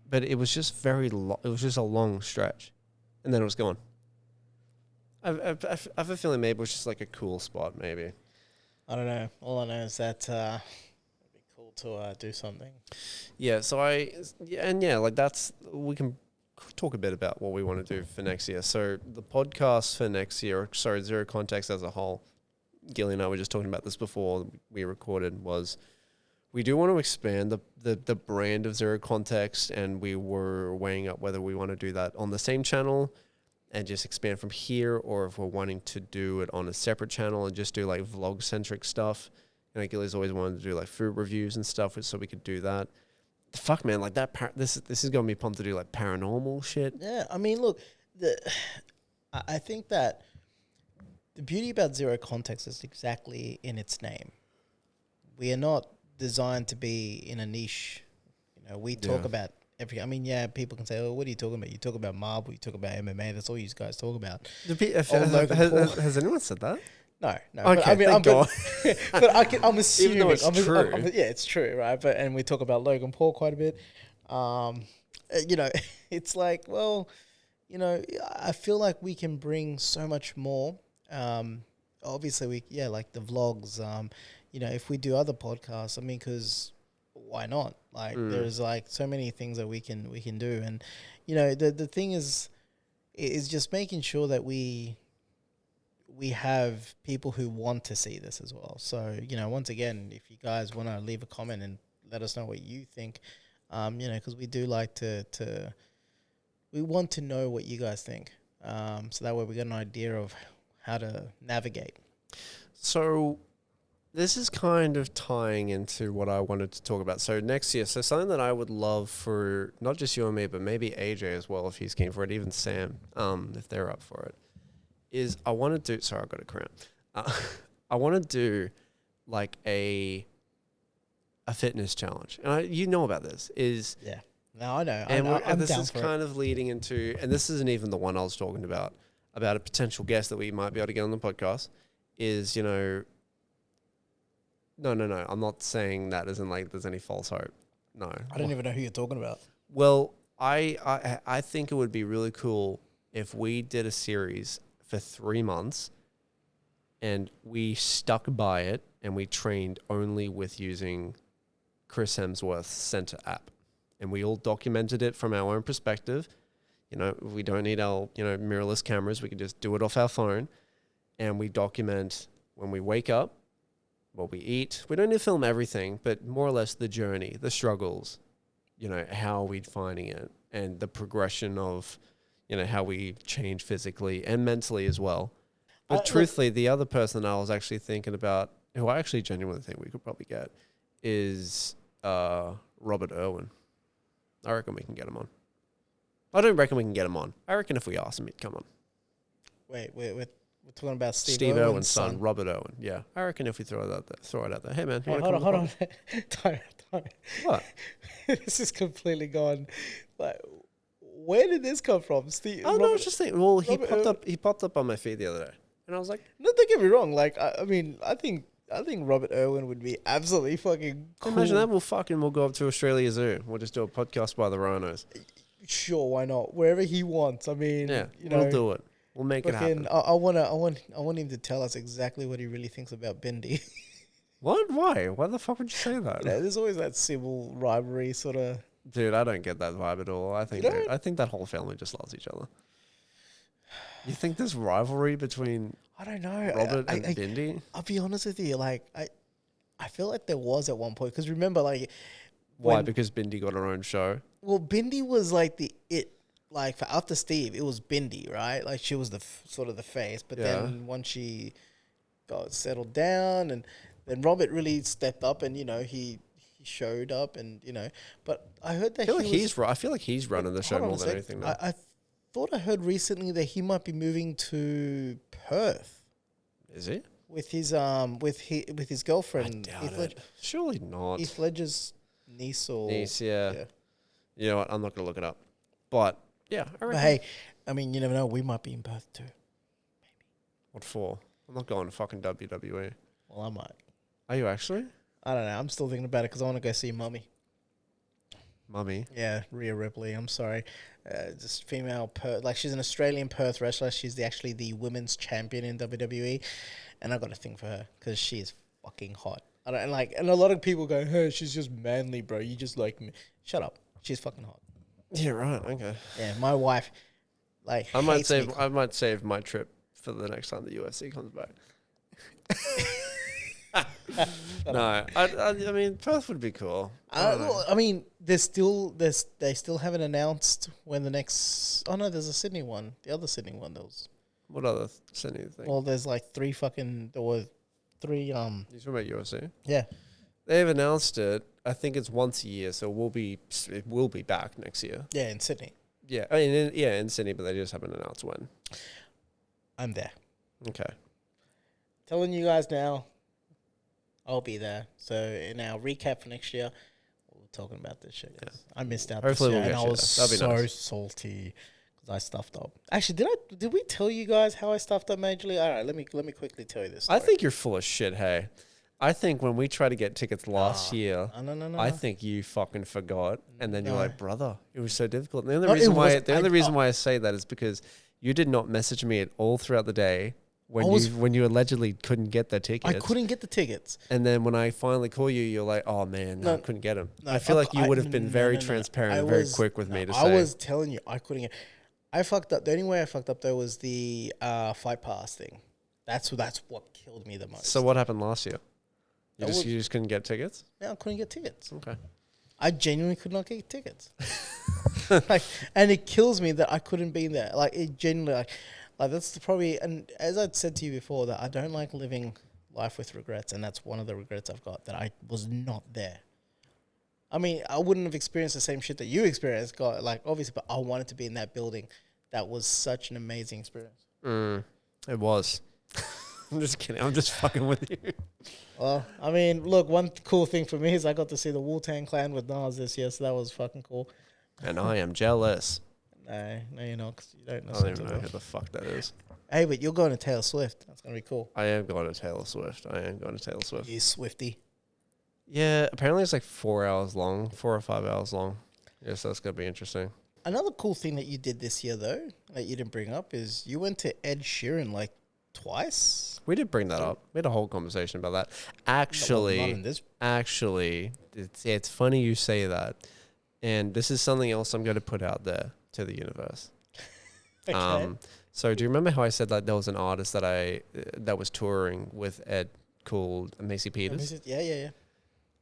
But it was just it was just a long stretch. And then it was gone. I have a feeling maybe it was just like a cool spot, maybe. I don't know. All I know is that it'd be cool to do something. Yeah, so like we can talk a bit about what we want to do for next year. So the podcast for next year, sorry, Zero Context as a whole, Gilly and I were just talking about this before we recorded, was we do want to expand the brand of Zero Context, and we were weighing up whether we want to do that on the same channel and just expand from here, or if we're wanting to do it on a separate channel and just do like vlog-centric stuff. You know, Gilly's always wanted to do like food reviews and stuff, so we could do that. Fuck, man, like that. This is gonna be pumped to do like paranormal shit. Yeah, I mean, look, I think that the beauty about Zero Context is exactly in its name. We are not designed to be in a niche. You know, we talk about everything. I mean, yeah, people can say, "Oh, what are you talking about? You talk about Marvel, you talk about MMA. That's all you guys talk about." Has anyone said that? No. Okay, but, I mean, I'm assuming. Even though it's true. Yeah, it's true, right? And we talk about Logan Paul quite a bit. You know, it's like, well, you know, I feel like we can bring so much more. Obviously, like the vlogs. You know, if we do other podcasts, I mean, because why not? Like, there's like so many things that we can do, and you know, the thing is just making sure that we have people who want to see this as well. So, you know, once again, if you guys want to leave a comment and let us know what you think, you know, because we do like we want to know what you guys think. So that way we get an idea of how to navigate. So this is kind of tying into what I wanted to talk about. So next year, so something that I would love for not just you and me, but maybe AJ as well, if he's keen for it, even Sam, if they're up for it, is I want to do, sorry, I got a cramp. I want to do like a fitness challenge. And you know about this is. Yeah. No, I know. And this is kind of leading into, and this isn't even the one I was talking about a potential guest that we might be able to get on the podcast is, you know, no. I'm not saying that as in like there's any false hope. No. I don't even know who you're talking about. Well, I think it would be really cool if we did a series for 3 months and we stuck by it and we trained only with using Chris Hemsworth's Center app. And we all documented it from our own perspective. You know, we don't need our, you know, mirrorless cameras. We can just do it off our phone. And we document when we wake up, what we eat. We don't need to film everything, but more or less the journey, the struggles, you know, how are we finding it, and the progression of, you know, how we change physically and mentally as well. But truthfully, the other person I was actually thinking about, who I actually genuinely think we could probably get, is Robert Irwin. I reckon we can get him on. I don't reckon we can get him on. I reckon if we ask him, he'd come on. Wait, we're talking about Steve Irwin's son, Robert Irwin. Yeah, I reckon if we throw it out there. Hey man, hold on. Time. What? This is completely gone. Like, where did this come from, Steve? Oh no, I was just thinking. Well, he popped up on my feed the other day, and I was like, no, don't get me wrong. Like, I mean, I think Robert Irwin would be absolutely fucking cool. Imagine that. We'll go up to Australia Zoo. We'll just do a podcast by the rhinos. Sure, why not? Wherever he wants. I mean, yeah, you know, we'll do it. We'll make it happen. I want him to tell us exactly what he really thinks about Bindi. What? Why? Why the fuck would you say that? You know, there's always that civil rivalry sort of. Dude, I don't get that vibe at all. I think that whole family just loves each other. You think there's rivalry between? I don't know. Robert and Bindi? I'll be honest with you. Like, I feel like there was at one point, because remember, like, why? Because Bindi got her own show. Well, Bindi was like like for after Steve, it was Bindi, right? Like she was the sort of the face, but then once she got settled down, and then Robert really stepped up, and you know he showed up, and you know. But I heard that I feel like he's running the show more than anything now. I thought I heard recently that he might be moving to Perth. Is he? With his girlfriend? I doubt it. Surely not. Heath Ledger's niece, yeah. You know what? I'm not going to look it up. But Yeah, I But reckon. hey, I mean, you never know. We might be in Perth too. What for? I'm not going to fucking WWE. Well, I might. Are you actually? I don't know. I'm still thinking about it because I want to go see Mummy. Mummy. Yeah, Rhea Ripley. I'm sorry. Just female like she's an Australian Perth wrestler. She's actually the women's champion in WWE, and I got a thing for her because she is fucking hot. I don't like, and a lot of people go, "Hey, she's just manly, bro. You just like me." Shut up. She's fucking hot. Yeah, right. Okay. Yeah, my wife, like, I might hates me. save. I might save my trip for the next time the UFC comes back. No, I mean Perth would be cool. I mean, they still haven't announced when the next. Oh no, there's a Sydney one. The other Sydney one. What other Sydney thing? Well, there's like there were three. You talking about UFC? Yeah. They've announced it. I think it's once a year, so it will be back next year. Yeah, in Sydney. Yeah, I mean, in Sydney, but they just haven't announced when. I'm there. Okay. Telling you guys now, I'll be there. So in our recap for next year, we're talking about this shit. 'Cause I missed out Hopefully this year, we'll and I get was you there. That'd be nice. salty because I stuffed up. Actually, did we tell you guys how I stuffed up majorly? All right, let me quickly tell you this story. I think you're full of shit, hey. I think when we tried to get tickets last year, No. I think you fucking forgot, and then you're No. like, brother, it was so difficult. And the No, only reason it why wasn't. the only reason why I say that is because you did not message me at all throughout the day when you allegedly couldn't get the tickets. I couldn't get the tickets. And then when I finally call you, you're like, oh man, no, I couldn't get them. No, I feel like you would have been very no. transparent I and very was- quick with me no, to I say. was telling you, I couldn't get. I fucked up. The only way I fucked up though was the Fight Pass thing. That's what killed me the most. So what happened last year? That You just couldn't get tickets? Yeah, I couldn't get tickets. Okay. I genuinely could not get tickets. Like, and it kills me that I couldn't be there. Like, it genuinely, like that's probably, and as I'd said to you before, that I don't like living life with regrets, and that's one of the regrets I've got, that I was not there. I mean, I wouldn't have experienced the same shit that you experienced, like, obviously, but I wanted to be in that building. That was such an amazing experience. It was. I'm just kidding. I'm just fucking with you. Well, I mean, look, one cool thing for me is I got to see the Wu-Tang Clan with Nas this year, so that was fucking cool. And I am jealous. No, you're not, because you don't I listen don't to even know them. who the fuck that is. Hey, but you're going to Taylor Swift. That's going to be cool. I am going to Taylor Swift. You Swifty. Yeah, apparently it's like 4 hours long, 4 or 5 hours long. Yes, that's going to be interesting. Another cool thing that you did this year, though, that you didn't bring up, is you went to Ed Sheeran like twice. We did bring that up. We had a whole conversation about that. Not in Actually, it's funny you say that. And this is something else I'm going to put out there to the universe. Okay. So do you remember how I said that there was an artist that was touring with Ed called Macy Peters? Yeah.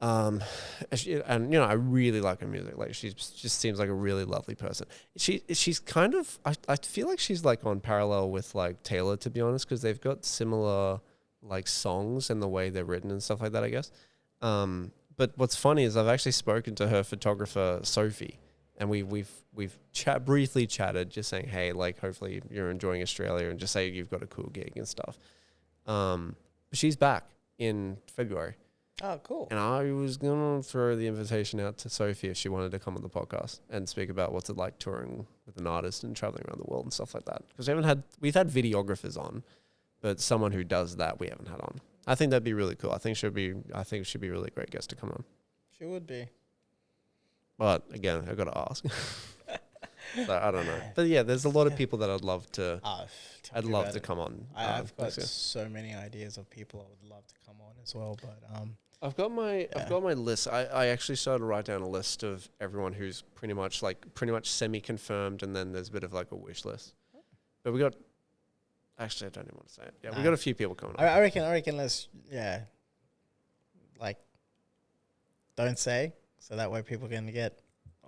And I really like her music. Like she just seems like a really lovely person. She's kind of I feel like she's like on parallel with like Taylor, to be honest, because they've got similar like songs and the way they're written and stuff like that, I guess. But what's funny is I've actually spoken to her photographer Sophie, and we've briefly chatted, just saying, hey, like hopefully you're enjoying Australia, and just say you've got a cool gig and stuff. But she's back in February. Oh, cool. And I was going to throw the invitation out to Sophie if she wanted to come on the podcast and speak about what's it like touring with an artist and traveling around the world and stuff like that. Because we've had videographers on, but someone who does that we haven't had on. I think that'd be really cool. I think she'd be a really great guest to come on. She would be. But again, I got to ask. So I don't know. But yeah, there's a lot of people that I'd love to come on. I've got so many ideas of people I would love to come on as well, but I've got my list. I actually started to write down a list of everyone who's pretty much semi-confirmed, and then there's a bit of like a wish list. But we got. Actually, I don't even want to say it. Yeah, we got a few people coming on. I reckon let's don't say, so that way people can get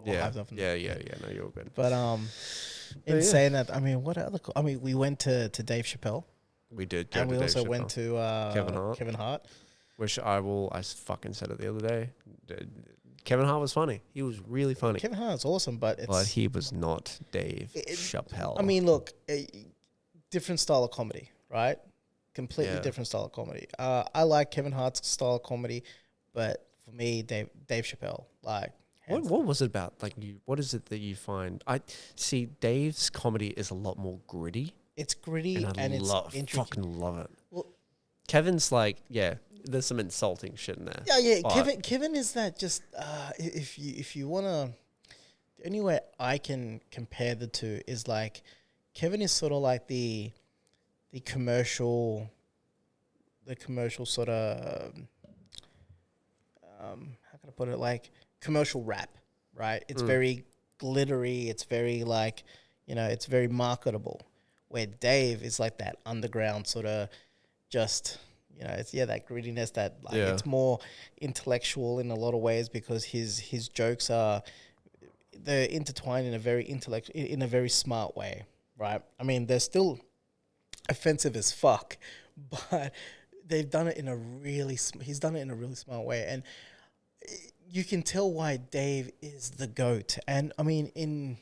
Yeah. No, you're good. But saying that, I mean, what other? We went to Dave Chappelle. We did, and we also went to Kevin Hart. Which I fucking said it the other day. Kevin Hart was funny. He was really funny. Kevin Hart's awesome, but he was not Dave Chappelle. I mean, look, different style of comedy, right? Completely different style of comedy. I like Kevin Hart's style of comedy, but for me, Dave Chappelle, like, Hands What was it about? Like, what is it that you find? I see Dave's comedy is a lot more gritty, It's gritty and and it's intricate. fucking love it. Well, Kevin's like, yeah, there's some insulting shit in there. yeah. but Kevin is that just if you wanna, the only way I can compare the two is like Kevin is sort of like the commercial, sort of how can I put it, like commercial rap, right? It's very glittery. It's very like, it's very marketable. Where Dave is like that underground sort of just, it's that grittiness that like it's more intellectual in a lot of ways because his jokes they're intertwined in a very in a very smart way, right? I mean, they're still offensive as fuck, but they've done it in a really he's done it in a really smart way, and you can tell why Dave is the GOAT. And I mean, in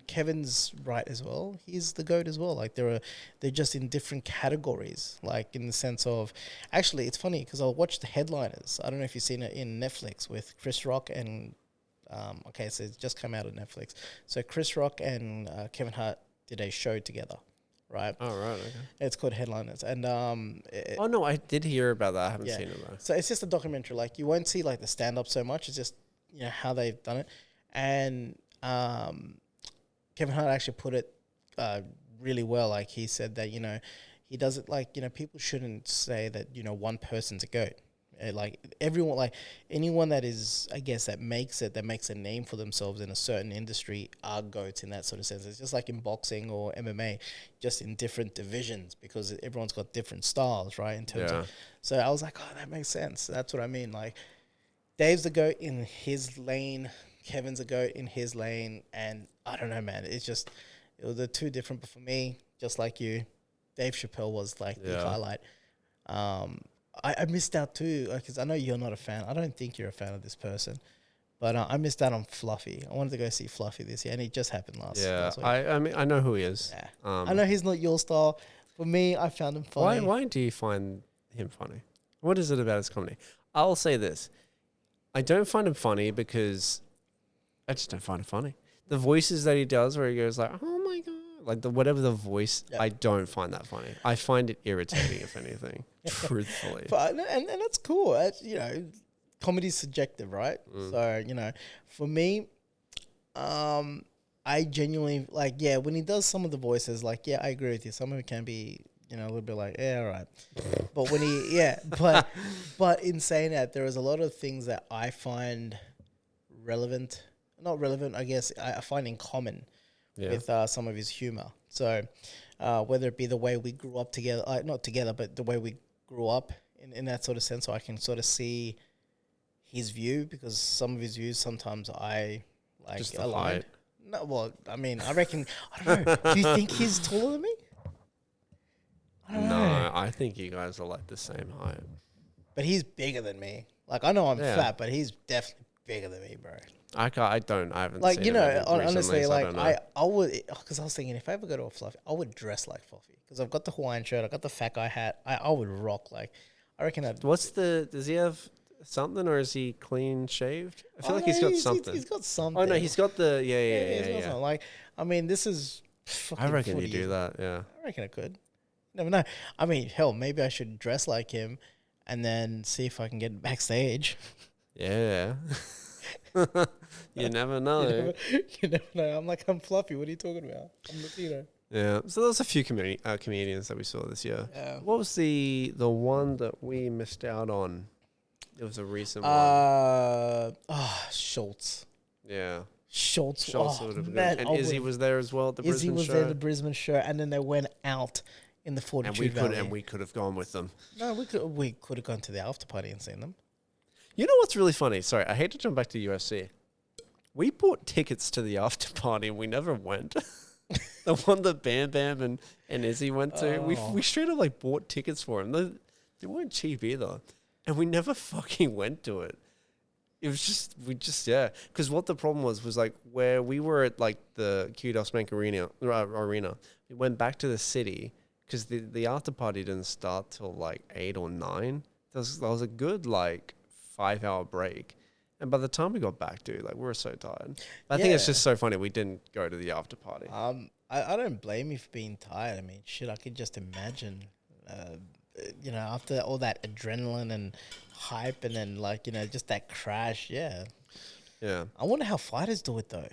Kevin's right as well, he's the GOAT as well. Like they're just in different categories. Like in the sense of, actually, it's funny because I watched the Headliners. I don't know if you've seen it in Netflix with Chris Rock and okay, so it's just come out of Netflix. So Chris Rock and Kevin Hart did a show together, right? Oh, right, okay. It's called Headliners, and oh no, I did hear about that. I haven't seen it though. So it's just a documentary. Like you won't see like the stand up so much. It's just how they've done it, and Kevin Hart actually put it really well. Like he said that he does it like people shouldn't say that one person's a GOAT. Like everyone, like anyone that is, I guess, that makes a name for themselves in a certain industry are GOATs in that sort of sense. It's just like in boxing or MMA, just in different divisions because everyone's got different styles, right? In terms of, so I was like, oh, that makes sense. That's what I mean. Like Dave's a GOAT in his lane, Kevin's a GOAT in his lane, and I don't know, man. It was the two different. But for me, just like you, Dave Chappelle was like the highlight. I missed out too because I know you're not a fan. I don't think you're a fan of this person, but I missed out on Fluffy. I wanted to go see Fluffy this year, and it just happened last week. I mean, I know who he is. Yeah. I know he's not your style. For me, I found him funny. Why do you find him funny? What is it about his comedy? I'll say this. I don't find him funny because I just don't find it funny. The voices that he does where he goes like, oh my God, like whatever the voice, I don't find that funny. I find it irritating, if anything, truthfully. But, and that's cool. Comedy's subjective, right? So, for me, I genuinely, like, when he does some of the voices, like, I agree with you. Some of it can be, a little bit like, all right. But when but in saying that, there is a lot of things that I find not relevant, I guess, I find in common with some of his humor. So whether it be the way we grew up together, not together, but the way we grew up in that sort of sense, so I can sort of see his view because some of his views sometimes I like just the aligned. height. No, well, I mean, I reckon, I don't know. Do you think he's taller than me? I don't know. I think you guys are like the same height. But he's bigger than me. Like, I know I'm fat, but he's definitely bigger than me, bro. I haven't like, seen him honestly, recently, like, so I would, because I was thinking if I ever go to a Fluffy, I would dress like Fluffy. Because I've got the Hawaiian shirt, I got the fat guy hat. I would rock, like, I reckon I'd. does he have something or is he clean shaved? I feel like he's got something. He's got something. Oh, no, he's got the, yeah. Like, I mean, this is fucking I reckon you do that, yeah. I reckon I could. Never know. I mean, hell, maybe I should dress like him and then see if I can get backstage. Yeah. You never know. You never know. I'm Fluffy. What are you talking about? I'm Latino. Yeah. So there's a few comedians that we saw this year. Yeah. What was the one that we missed out on? It was a recent one. Schultz. Yeah. Schultz would have been good. And Izzy was there as well at the Brisbane show. Izzy was there at the Brisbane show, and then they went out in the Fortitude Valley. And we could have gone with them. No, we could have gone to the after party and seen them. You know what's really funny? Sorry, I hate to jump back to UFC. We bought tickets to the after party and we never went. The one that Bam Bam and Izzy went to. We straight up like bought tickets for them. They weren't cheap either. And we never fucking went to it. It was just, because what the problem was like where we were at like the Kudos Bank Arena, we went back to the city because the after party didn't start till like 8 or 9. That was a good like 5-hour break. And by the time we got back, dude, like we were so tired. I think it's just so funny we didn't go to the after party. I don't blame you for being tired. I mean, shit, I could just imagine, after all that adrenaline and hype and then like, just that crash. Yeah. Yeah. I wonder how fighters do it though.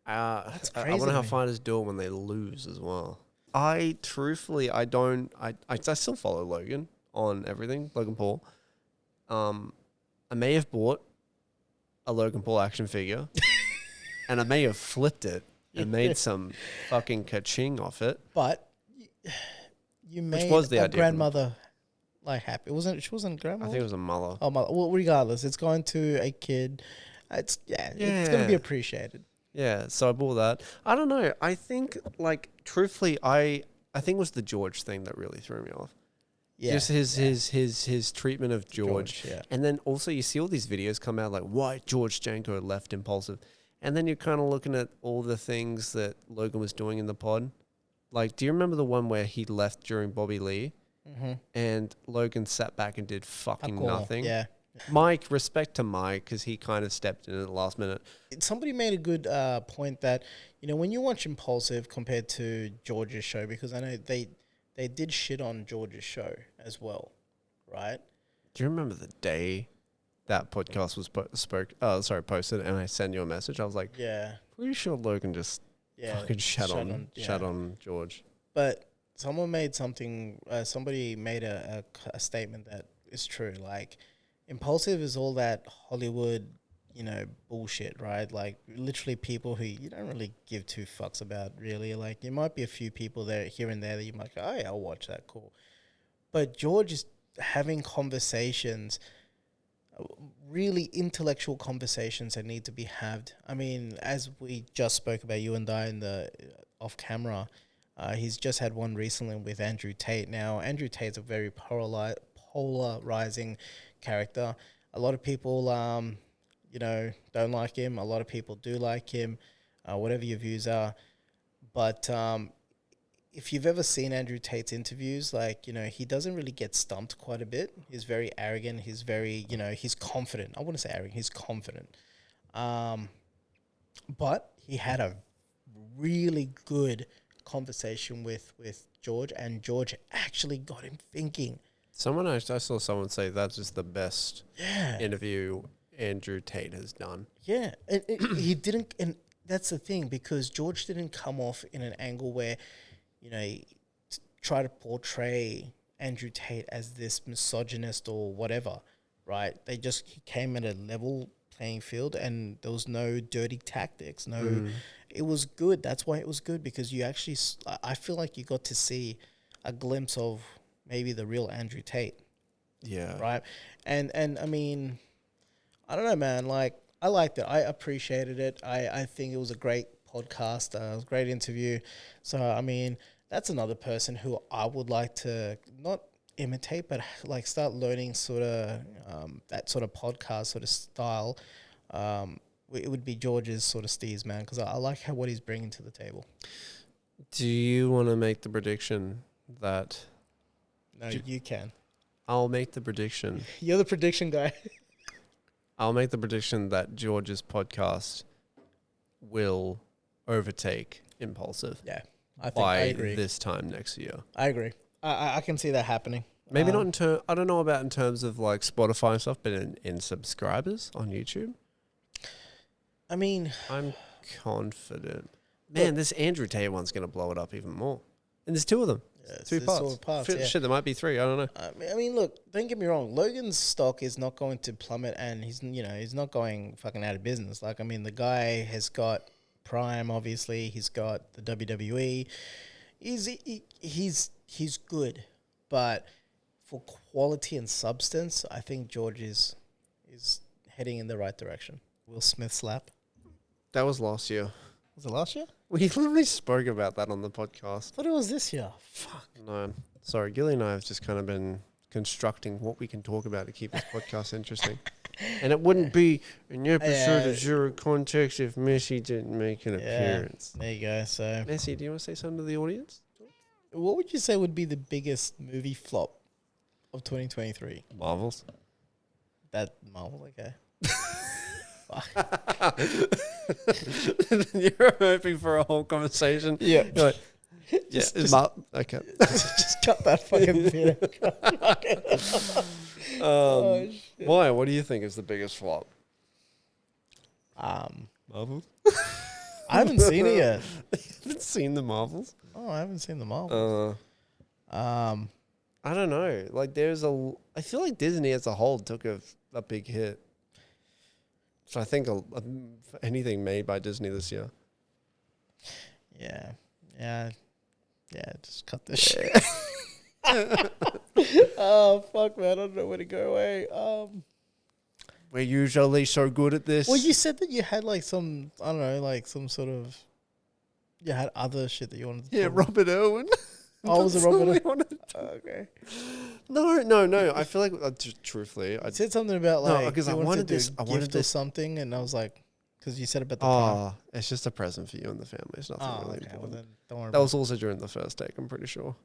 That's crazy. I wonder how fighters do it when they lose as well. I truthfully, I still follow Logan on everything, Logan Paul. I may have bought a Logan Paul action figure and I may have flipped it and made some fucking ka-ching off it. But you made a grandmother like happy. She wasn't grandma. I think it was a mother. Oh, mother. Well, regardless, it's going to a kid. It's going to be appreciated. Yeah, so I bought that. I don't know. I think, like, truthfully, I think it was the George thing that really threw me off. Yeah, just his treatment of George. Yeah. And then also you see all these videos come out like why George Janko left Impulsive. And then you're kind of looking at all the things that Logan was doing in the pod. Like, do you remember the one where he left during Bobby Lee? Mm-hmm. And Logan sat back and did fucking nothing? Yeah. Mike, respect to Mike, because he kind of stepped in at the last minute. Somebody made a good point that, when you watch Impulsive compared to George's show, because I know they did shit on George's show as well, right? Do you remember the day that podcast was posted and I sent you a message? I was like, yeah, pretty sure Logan just fucking shat on George. But somebody made a statement that is true. Like, Impulsive is all that Hollywood, bullshit, right? Like, literally people who you don't really give two fucks about, really. Like, there might be a few people there, here and there, that you might go, oh, yeah, I'll watch that, cool. But George is having conversations, really intellectual conversations that need to be had. I mean, as we just spoke about, you and I in the off camera, he's just had one recently with Andrew Tate. Now, Andrew Tate's a very polarizing character. A lot of people, don't like him. A lot of people do like him, whatever your views are. But if you've ever seen Andrew Tate's interviews, like, he doesn't really get stumped quite a bit. He's very arrogant. He's very, he's confident. I wouldn't say arrogant. He's confident. But he had a really good conversation with George, and George actually got him thinking. I saw someone say that's just the best interview Andrew Tate has done. Yeah, he didn't, and that's the thing, because George didn't come off in an angle where, try to portray Andrew Tate as this misogynist or whatever, right? He came at a level playing field, and there was no dirty tactics. It was good. That's why it was good, because you actually, I feel like you got to see a glimpse of maybe the real Andrew Tate. Yeah. Right? And I mean, I don't know, man. Like, I liked it. I appreciated it. I think it was a great podcast. It was a great interview. So, I mean, that's another person who I would like to not imitate, but like start learning sort of that sort of podcast sort of style. It would be George's sort of steez, man, because I like what he's bringing to the table. Do you want to make the prediction that... No, you can. I'll make the prediction. You're the prediction guy. I'll make the prediction that George's podcast will overtake Impulsive. Yeah, I agree. This time next year. I agree. I can see that happening. Maybe not in I don't know about in terms of like Spotify and stuff, but in subscribers on YouTube. I mean, I'm confident. Man, this Andrew Tate one's going to blow it up even more. And there's two of them. Yeah, 2 parts. Shit, there might be 3. I don't know. I mean, look, don't get me wrong. Logan's stock is not going to plummet, and he's not going fucking out of business. Like, I mean, the guy has got Prime, obviously. He's got the WWE. He's good, but for quality and substance, I think George is heading in the right direction. Will Smith slap? That was last year. Was it last year? We literally spoke about that on the podcast. I thought it was this year. Fuck. No. Sorry, Gilly and I have just kind of been constructing what we can talk about to keep this podcast interesting. And it wouldn't be an episode of Zero Context if Messi didn't make an appearance. There you go. So, Messi, do you want to say something to the audience? What would you say would be the biggest movie flop of 2023? Marvels. That Marvel, okay. You're hoping for a whole conversation. Yeah. You're like, Just- okay. Just cut that fucking bit. Oh, shit. Why? What do you think is the biggest flop? Marvel? I haven't seen it yet. Haven't seen the Marvels? Oh, I haven't seen the Marvel. I don't know. Like, I feel like Disney as a whole took a big hit. So I think anything made by Disney this year. Yeah. Just cut this shit. Oh fuck, man! I don't know where to go away. We're usually so good at this. Well, you said that you had like some, I don't know, like some sort of, you had other shit that you wanted to Yeah, talk about. Robert Irwin. Oh, was it That's all Robert I wanted. Okay. No. I feel like, truthfully, I said something about like, because I you wanted to do this. a I wanted gift or this. something, and I was like, because you said about the time. It's just a present for you and the family. It's nothing really Okay, well important. then don't worry. That was also during the first take, I'm pretty sure.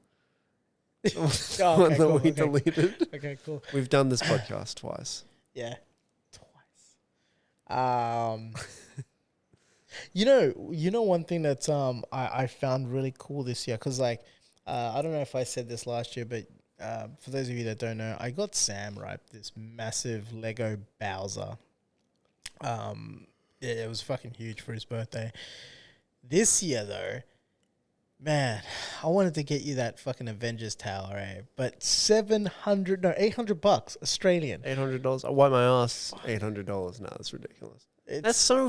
Oh, One okay, that cool, we okay. deleted. Okay, cool. We've done this podcast twice. Yeah, twice. You know, one thing that's I found really cool this year, because like I don't know if I said this last year, but for those of you that don't know, I got Sam this massive Lego Bowser. It was fucking huge for his birthday. This year though, man, I wanted to get you that fucking Avengers tower, but $800 Australian. $800. I wipe my ass. $800. No, that's ridiculous. That's so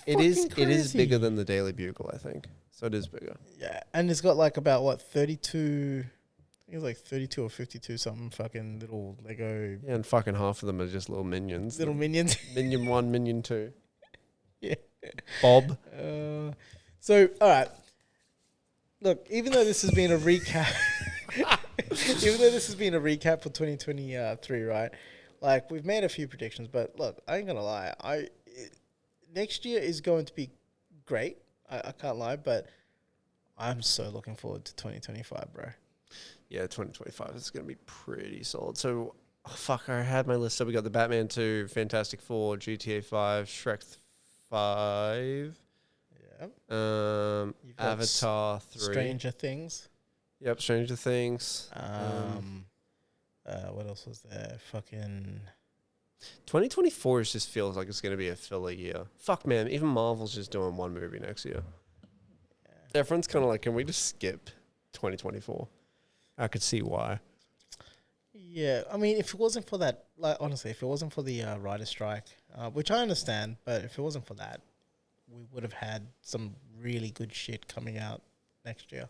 It is crazy. bigger than the Daily Bugle, I think. So it is bigger. Yeah, and it's got like about 32. I think it's like 32 or 52 something fucking little Lego. Yeah, and fucking half of them are just little minions. Little minions. Minion 1, Minion 2. Yeah. Bob. So, all right. Look, even though this has been a recap, for 2023, right? Like, we've made a few predictions, but look, I ain't gonna lie. Next year is going to be great. I can't lie, but I'm so looking forward to 2025, bro. Yeah, 2025 is going to be pretty solid. So, I had my list. So we got the Batman 2, Fantastic Four, GTA 5, Shrek 5. Yeah. You've got Avatar 3. Stranger Things. Yep, Stranger Things. What else was there? Fucking 2024 just feels like it's going to be a filler year. Fuck, man. Even Marvel's just doing one movie next year. Yeah. Everyone's kind of like, can we just skip 2024? I could see why. Yeah, I mean, if it wasn't for that, like honestly, if it wasn't for the writer strike, which I understand, but if it wasn't for that, we would have had some really good shit coming out next year.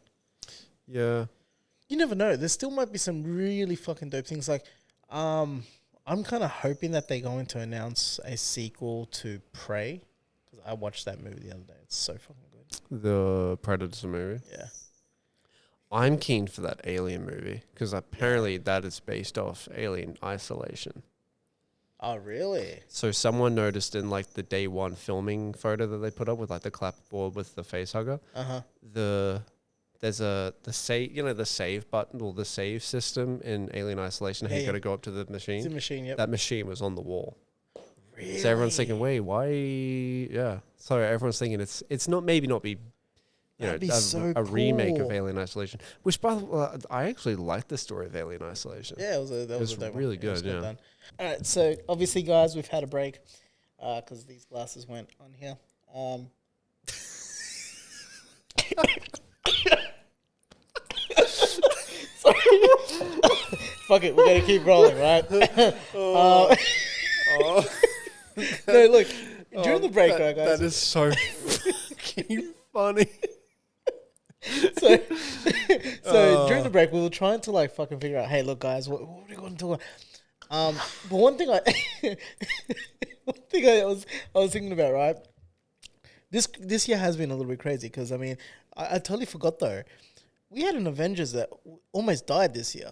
Yeah. You never know. There still might be some really fucking dope things. Like, I'm kind of hoping that they're going to announce a sequel to Prey, because I watched that movie the other day. It's so fucking good. The Predator movie. Yeah. I'm keen for that Alien movie because apparently that is based off Alien Isolation. Oh, really? So someone noticed in like the day one filming photo that they put up with like the clapboard with the face hugger. There's the save button or the save system in Alien Isolation. How you got to go up to the machine. It's a machine. Yep. That machine was on the wall. Really? So everyone's thinking, wait, why? Yeah. So everyone's thinking it's not maybe not be. That'd be so a remake of cool. Alien Isolation, which by the way, I actually liked the story of Alien Isolation. Yeah, that was a dope really one. It was good. Yeah. done. All right, so obviously, guys, we've had a break because these glasses went on here. Sorry. Fuck it, we gotta keep rolling, right? No, look, during the break, right, guys. That is so fucking funny. So during the break, we were trying to like fucking figure out, hey, look, guys, what are we going to talk about? But one thing I was thinking about, right? This year has been a little bit crazy because I mean, I totally forgot though. We had an Avengers that almost died this year.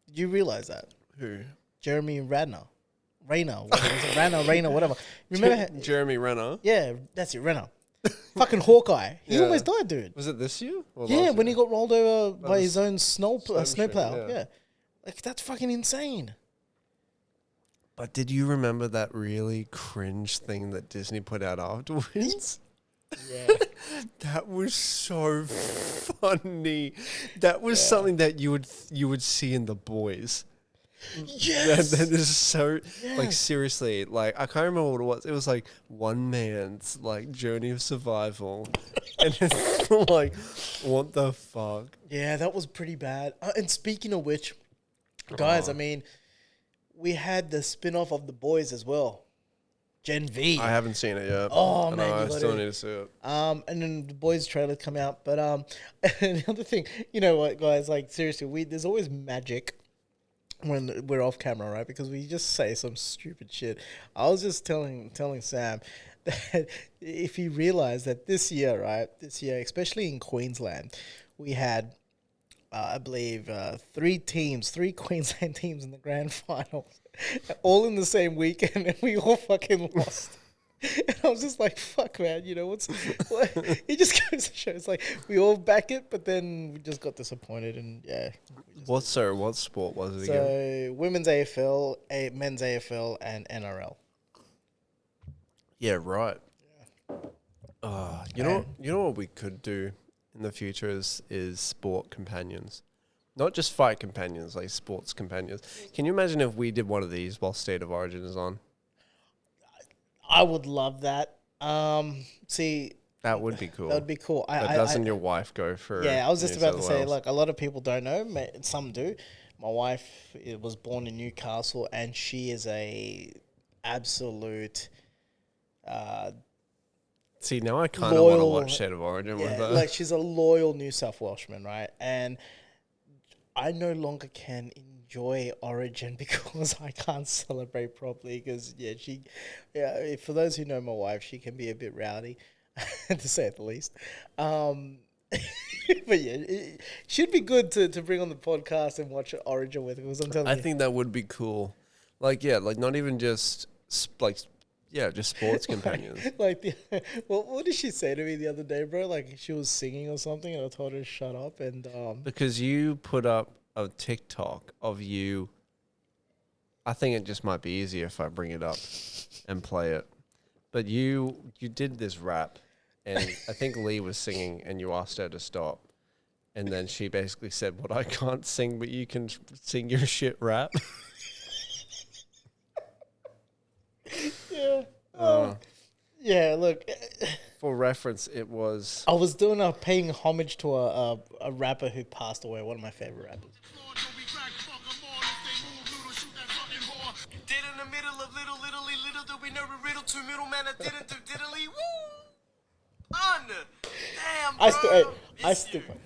Did you realize that? Who? Jeremy Renner, whatever. Remember? Jeremy Renner? Yeah, that's it, Renner. Fucking Hawkeye. He Yeah. almost died, dude. Was it this year? Or Yeah, last when year? he got rolled over by the his own snowplow. machine, Yeah. Like, that's fucking insane. But did you remember that really cringe thing that Disney put out afterwards? Yeah. That was so funny. That was something that you would see in The Boys. Yes. That is so like Yes. seriously, like I can't remember what it was. It was like one man's like journey of survival, and it's like, what the fuck? Yeah, that was pretty bad. And speaking of which, guys, I mean, we had the spin-off of The Boys as well. Gen V. I haven't seen it yet. Oh, I man, know, you I gotta- still need to see it. And then The Boys trailer come out. But and the other thing, you know what, guys, like seriously, there's always magic when we're off camera, right? Because we just say some stupid shit. I was just telling Sam that if he realized that this year, right, especially in Queensland, we had I believe three Queensland teams in the grand final, all in the same weekend, and we all fucking lost. And I was just like, "Fuck, man! You know what? It just goes to show. It's like we all back it, but then we just got disappointed, and yeah." What sport was it again? So women's AFL, men's AFL, and NRL. Yeah, right. You know what we could do in the future is sport companions. Not just fight companions, like sports companions. Can you imagine if we did one of these while State of Origin is on? I would love that. See, That would be cool. that would be cool. But doesn't your wife go for? Yeah, I was just New about to South say, Wales? like, a lot of people don't know. Some do. My wife was born in Newcastle, and she is a absolute, See, now I kind of want to loyal- watch State of Origin with her. like, she's a loyal New South Welshman, right? And I no longer can enjoy Origin because I can't celebrate properly. Because for those who know my wife, she can be a bit rowdy, to say the least. But yeah, it should be good to bring on the podcast and watch Origin with, because I'm telling I you. think that would be cool. Like, yeah, like not even just just sports companions. Like, what did she say to me the other day, bro? Like, she was singing or something, and I told her to shut up. And Because you put up a TikTok of you. I think it just might be easier if I bring it up and play it. But you did this rap, and I think Lee was singing, and you asked her to stop. And then she basically said, "What, I can't sing, but you can sing your shit rap." yeah, yeah. Look, For reference, it was I was paying homage to a rapper who passed away. One of my favorite rappers. Dead in the middle of little do we know the riddle, two middlemen that didn't do diddly, woo! Damn, bro!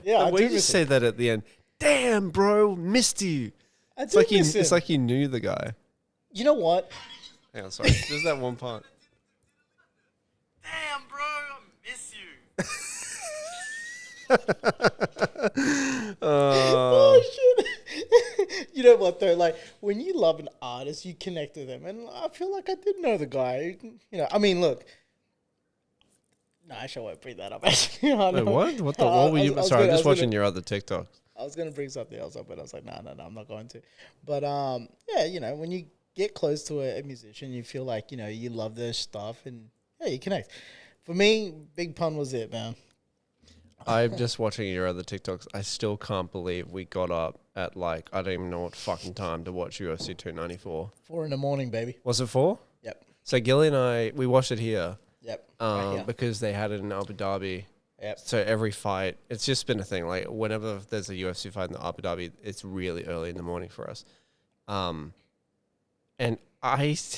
Yeah, I the way do you miss say it. that at the end. Damn, bro, missed you. I It's do like miss it's him. like you knew the guy. You know what? Hang on, sorry. Just that one part. Damn, bro, I miss you. Oh shit! You know what though? Like, when you love an artist, you connect with them, and I feel like I did know the guy. You know, I mean, look. No, actually, I won't bring that up. Actually, I Wait, know. what? What the? What were you? Sorry, I'm just watching your other TikToks. I was gonna bring something else up, but I was like, no, I'm not going to. But yeah, you know, when you get close to a musician, you feel like, you know, you love their stuff, and yeah, you connect. For me, Big Pun was it, man. I'm just watching your other TikToks. I still can't believe we got up at like I don't even know what fucking time to watch UFC 294. 4 a.m, baby. Was it 4? Yep. So Gilly and I we watched it here. Yep. Right here. Because they had it in Abu Dhabi. Yep. So every fight, it's just been a thing. Like whenever there's a UFC fight in Abu Dhabi, it's really early in the morning for us. And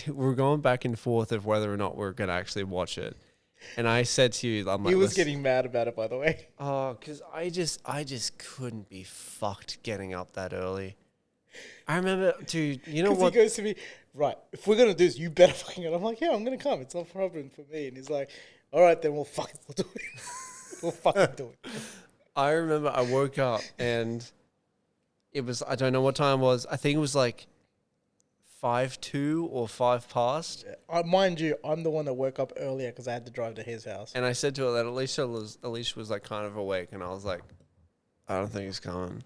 we're going back and forth of whether or not we're gonna actually watch it. And I said to you, I'm like, He was getting mad about it, by the way. oh, because I just couldn't be fucked getting up that early. I remember, dude. You know Because what? he goes to me, right, if we're going to do this, you better fucking go. I'm like, yeah, I'm going to come. It's not a problem for me. And he's like, all right, then we'll do it. We'll fucking do it. I remember I woke up and it was, I don't know what time it was. I think it was like 5:02 or 5 past. Mind you, I'm the one that woke up earlier because I had to drive to his house. And I said to her that Alicia was like kind of awake, and I was like, I don't think he's coming.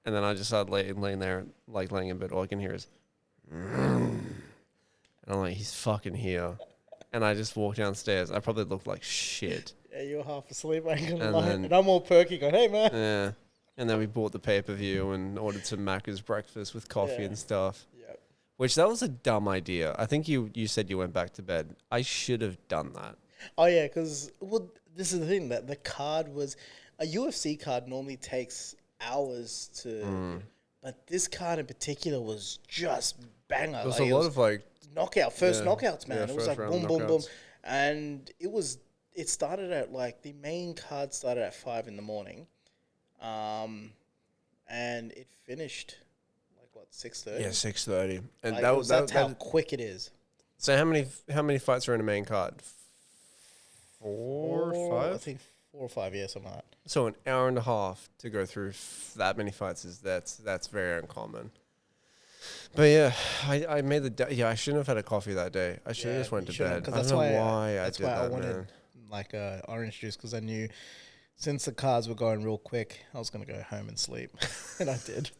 And then I just started laying there, like laying in bed. All I can hear is, And I'm like, he's fucking here. And I just walked downstairs. I probably looked like shit. Yeah, you're half asleep, I ain't gonna And lie. then- And I'm all perky going, hey, man. Yeah. And then we bought the pay-per-view and ordered some Macca's breakfast with coffee Yeah. and stuff. Yep. Which, that was a dumb idea. I think you said you went back to bed. I should have done that. Oh, yeah, because, well, this is the thing, that the card was, a UFC card normally takes hours to, but this card in particular was just banger. There was Like, a it lot was of, like... knockout, first Yeah. knockouts, man. Yeah, It was first like round boom, boom, boom. knockouts. And it started at, like, the main card started at 5 in the morning. And it finished, like, what, 6:30? Yeah, 6:30. And Like, that's that's how quick it is. So how many fights are in a main card? 4 or 5? I think 4 or 5, yeah, something like that. So an hour and a half to go through that many fights that's very uncommon. But yeah, I made I shouldn't have had a coffee that day. I should have just went to bed. I don't know why I did that, I wanted man. like orange juice, because I knew since the cards were going real quick, I was gonna go home and sleep, and I did.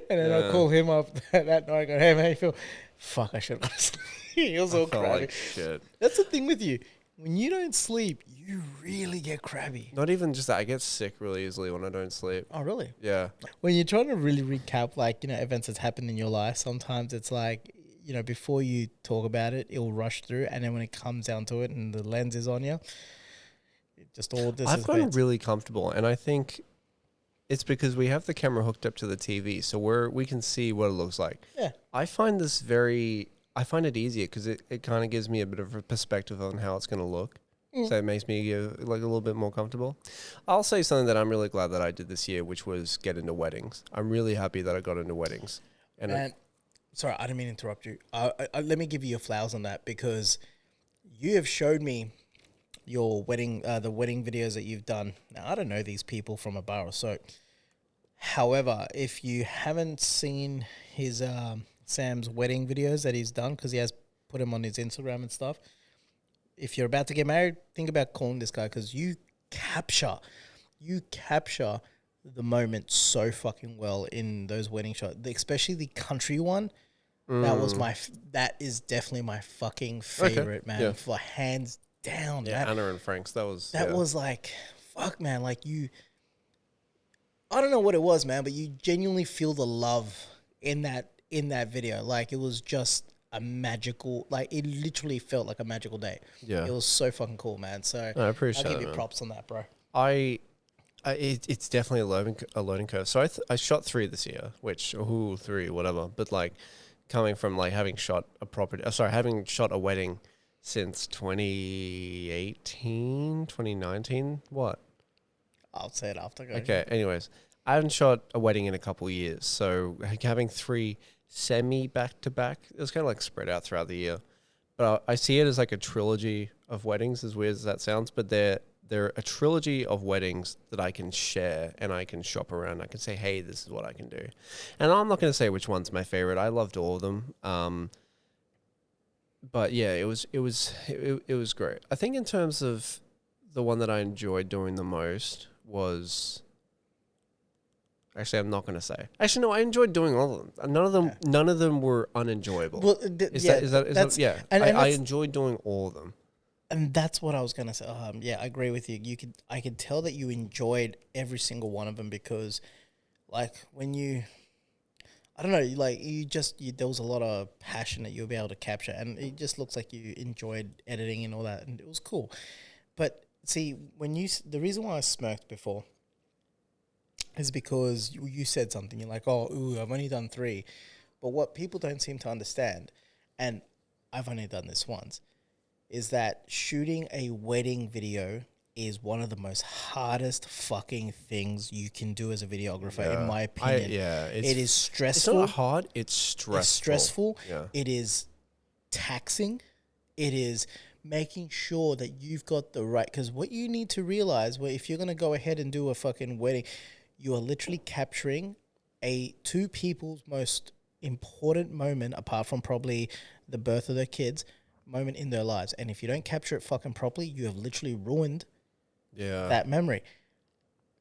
And then I call him up that night. I go, hey man, you feel? Fuck, I should have gone to sleep. He was all Felt crabby. like shit. That's the thing with you. When you don't sleep, you really get crabby. Not even just that. I get sick really easily when I don't sleep. Oh, really? Yeah. When you're trying to really recap, like, events that's happened in your life, sometimes it's like, before you talk about it, it'll rush through. And then when it comes down to it and the lens is on you, it just all dissipates. I've gotten really comfortable, and I think it's because we have the camera hooked up to the TV, so we can see what it looks like. Yeah. I find it easier because it kind of gives me a bit of a perspective on how it's going to look. So it makes me like a little bit more comfortable. I'll say something that I'm really glad that I did this year, which was get into weddings. I'm really happy that I got into weddings. And sorry, I didn't mean to interrupt you. Let me give you your flowers on that, because you have showed me your wedding, the wedding videos that you've done. Now, I don't know these people from a bar or so. However, if you haven't seen his Sam's wedding videos that he's done, because he has put them on his Instagram and stuff, if you're about to get married, think about calling this guy, because you capture the moment so fucking well in those wedding shots, especially the country one. That is definitely my fucking favorite, man. Yeah. For hands down. yeah, man. Anna and Frank's, that was like, fuck, man. Like, I don't know what it was, man, but you genuinely feel the love in that video. Like, it was just a magical, like, it literally felt like a magical day. Yeah. It was so fucking cool, man. So I appreciate I'll give it, you man. props on that, bro. It's definitely a learning curve. So I shot 3 this year, which 3 whatever. But like coming from like having shot a wedding since 2018, 2019. What? I'll say it after. Go. Okay. Anyways, I haven't shot a wedding in a couple of years, so having 3 semi back to back, it was kind of like spread out throughout the year. But I see it as like a trilogy of weddings, as weird as that sounds. But they're a trilogy of weddings that I can share and I can shop around. I can say, hey, this is what I can do. And I'm not going to say which one's my favorite. I loved all of them. But yeah, it was great. I think in terms of the one that I enjoyed doing the most was, actually, I'm not going to say. Actually, no, I enjoyed doing all of them. None of them were unenjoyable. Well, Yeah, I enjoyed doing all of them. And that's what I was gonna say. Yeah, I agree with you. I could tell that you enjoyed every single one of them, because, like, when I don't know, like there was a lot of passion that you'll be able to capture, and it just looks like you enjoyed editing and all that, and it was cool. But see, the reason why I smirked before is because you said something. You're like, oh, I've only done 3, but what people don't seem to understand, and I've only done this once, is that shooting a wedding video is one of the most hardest fucking things you can do as a videographer, in my opinion. It is stressful. It's not hard, it's stressful. It's stressful. Yeah. It is taxing. It is making sure that you've got the right, because what you need to realize, if you're going to go ahead and do a fucking wedding, you are literally capturing 2 people's most important moment, apart from probably the birth of their kids, moment in their lives. And if you don't capture it fucking properly, you have literally ruined that memory.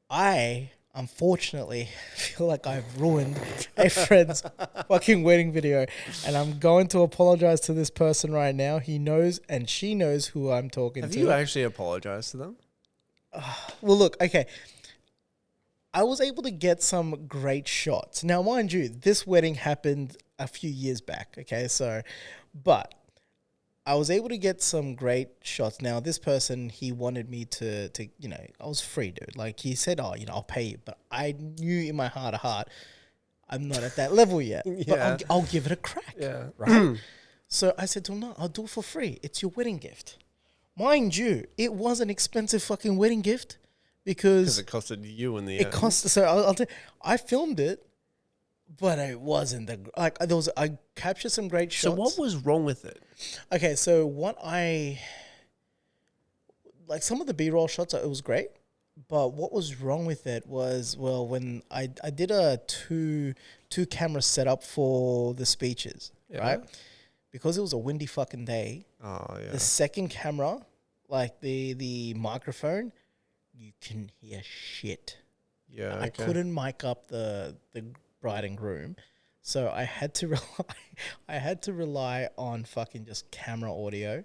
I unfortunately, I feel like I've ruined a friend's fucking wedding video, and I'm going to apologize to this person right now. He knows and she knows who I'm talking Have to. you actually apologized to them? Well, look, okay. I was able to get some great shots. Now, mind you, this wedding happened a few years back, okay? So, but I was able to get some great shots. Now, this person, he wanted me to I was free, dude. Like, he said, oh, I'll pay you. But I knew in my heart of heart, I'm not at that level yet. But Yeah. I'll give it a crack. Yeah. Right? So I said to him, no, I'll do it for free. It's your wedding gift. Mind you, it was an expensive fucking wedding gift Because because it costed you in the it end. cost. So I'll tell you, I filmed it, but it wasn't I captured some great shots. So what was wrong with it? Okay, so some of the B-roll shots, it was great, but what was wrong with it was, well, when I did a two camera setup for the speeches, Yeah. right? Because it was a windy fucking day, Oh, yeah. the second camera, like the microphone, you can hear shit. Yeah, I couldn't mic up the bride and groom, so I had to rely on fucking just camera audio,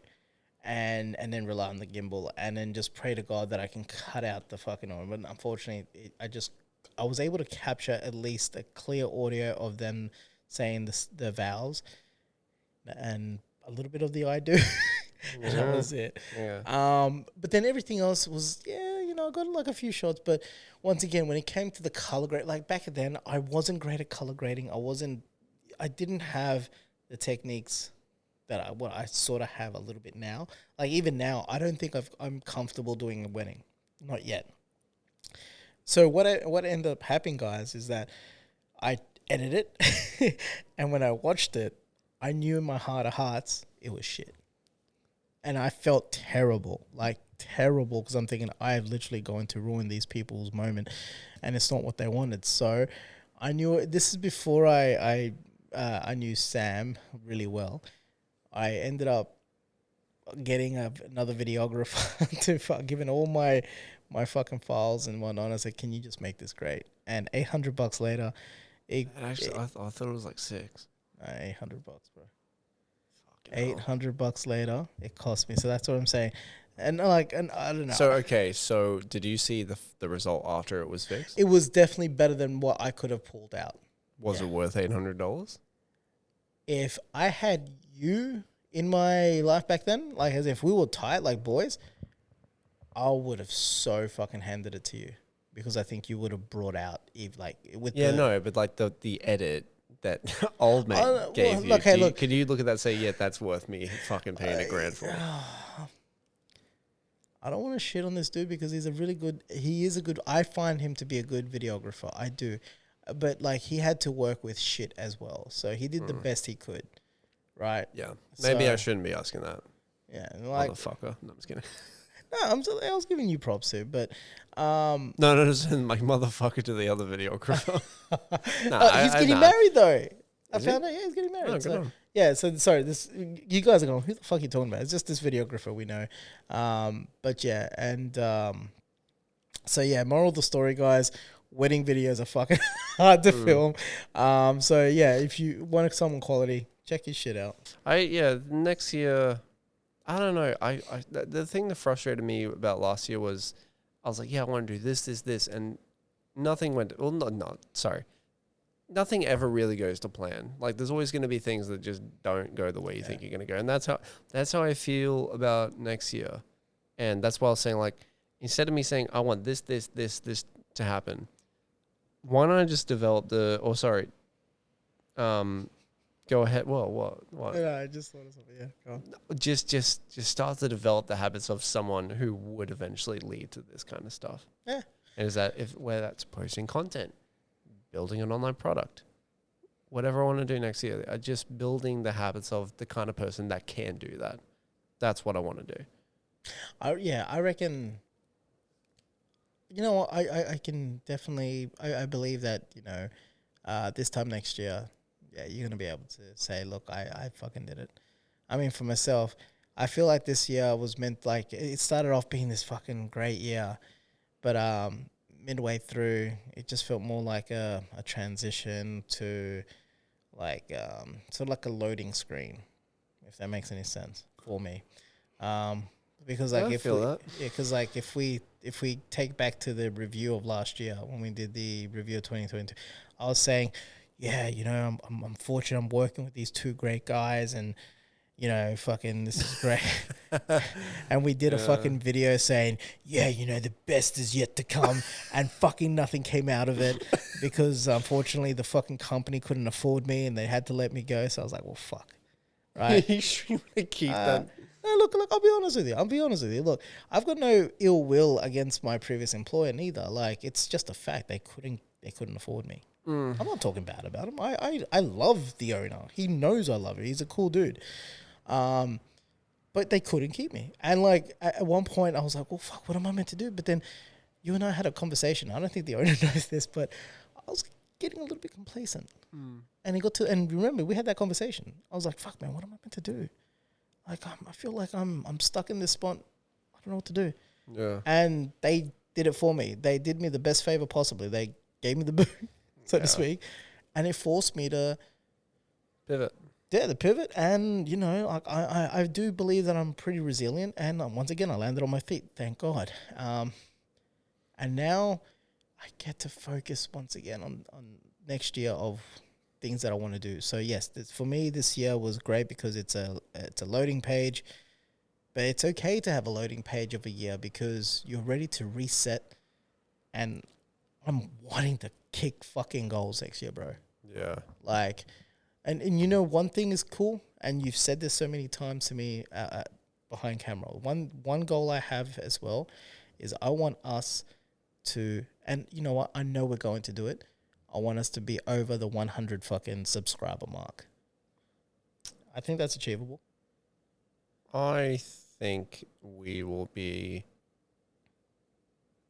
and then rely on the gimbal, and then just pray to God that I can cut out the fucking audio. But unfortunately, I was able to capture at least a clear audio of them saying the vows, and a little bit of the I do, and that was it. Yeah. But then everything else was, I got like a few shots. But once again, when it came to the color grade, like back then, I wasn't great at color grading. I didn't have the techniques that I sort of have a little bit now. Like even now, I don't think I'm comfortable doing a wedding, not yet. So what ended up happening, guys, is that I edited it, and when I watched it, I knew in my heart of hearts it was shit. And I felt terrible, because I'm thinking I have literally going to ruin these people's moment, and it's not what they wanted. So I knew this is before I knew Sam really well. I ended up getting another videographer to given all my fucking files and whatnot. I said, "Can you just make this great?" And $800 later, I thought it was like $6. $800, bro. $800 later, it cost me. So that's what I'm saying. And I don't know. So okay, so did you see the result after it was fixed? It was definitely better than what I could have pulled out. Was it worth $800? If I had you in my life back then, like as if we were tight like boys, I would have so fucking handed it to you, because I think you would have brought out But like the edit that old mate gave you. Okay, look. Could you look at that and say, yeah, that's worth me fucking paying $1,000 for? I don't want to shit on this dude because I find him to be a good videographer. I do. But like he had to work with shit as well. So he did the best he could. Right? Yeah. Maybe So- I shouldn't be asking that. Yeah. Like Motherfucker. No, I'm just kidding. no, I was giving you props too, but No, just like motherfucker to the other videographer. he's getting married though. I Is he? found out, yeah, he's getting married. Oh, good so, on. yeah, so sorry, you guys are going, who the fuck are you talking about? It's just this videographer we know. But yeah, and so yeah, moral of the story, guys, wedding videos are fucking hard to film. So yeah, if you want someone quality, check his shit out. Next year, I don't know. The thing that frustrated me about last year was I was like, yeah, I want to do this, and nothing went. Well, sorry. Nothing ever really goes to plan. Like there's always going to be things that just don't go the way you think you're going to go. And that's how I feel about next year. And that's why I was saying, like, instead of me saying, I want this to happen, why don't I just develop go ahead. What? Yeah, I just thought of something. Yeah, go on. Just start to develop the habits of someone who would eventually lead to this kind of stuff. Yeah. And is that where that's posting content, building an online product, whatever I want to do next year, just building the habits of the kind of person that can do that. That's what I want to do. I reckon, you know what, I can definitely, I believe that, this time next year, yeah, you're going to be able to say, look, I fucking did it. I mean, for myself, I feel like this year was meant, like, it started off being this fucking great year, but midway through, it just felt more like a transition to like sort of like a loading screen, if that makes any sense for me. Because like I feel that. because like if we take back to the review of last year when we did the review of 2022, I was saying, yeah, you know, I'm fortunate. I'm working with these two great guys, and you know, fucking this is great. And we did a fucking video saying, yeah, you know, the best is yet to come, and fucking nothing came out of it because unfortunately the fucking company couldn't afford me and they had to let me go. So I was like, well, fuck, right? You sure want to keep that? No, look, I'll be honest with you. Look, I've got no ill will against my previous employer neither. Like, it's just a fact. They couldn't afford me. I'm not talking bad about him. I love the owner. He knows I love him. He's a cool dude. But they couldn't keep me. And like at one point I was like, well, fuck, what am I meant to do? But then you and I had a conversation. I don't think the owner knows this, but I was getting a little bit complacent. And remember, we had that conversation. I was like, fuck, man, what am I meant to do? Like, I feel like I'm stuck in this spot. I don't know what to do. Yeah. And they did it for me. They did me the best favor possibly. They gave me the boot, so to speak. And it forced me to Pivot. Yeah, the pivot, and you know, like I do believe that I'm pretty resilient, and once again, I landed on my feet, thank God. And now I get to focus once again on next year of things that I want to do. So yes, for me, this year was great because it's a loading page, but it's okay to have a loading page of a year because you're ready to reset, and I'm wanting to kick fucking goals next year, bro. Yeah. Like. And you know, one thing is cool, and you've said this so many times to me behind camera. One goal I have as well is I want us to, and you know what, I know we're going to do it. I want us to be over the 100 fucking subscriber mark. I think that's achievable. I think we will be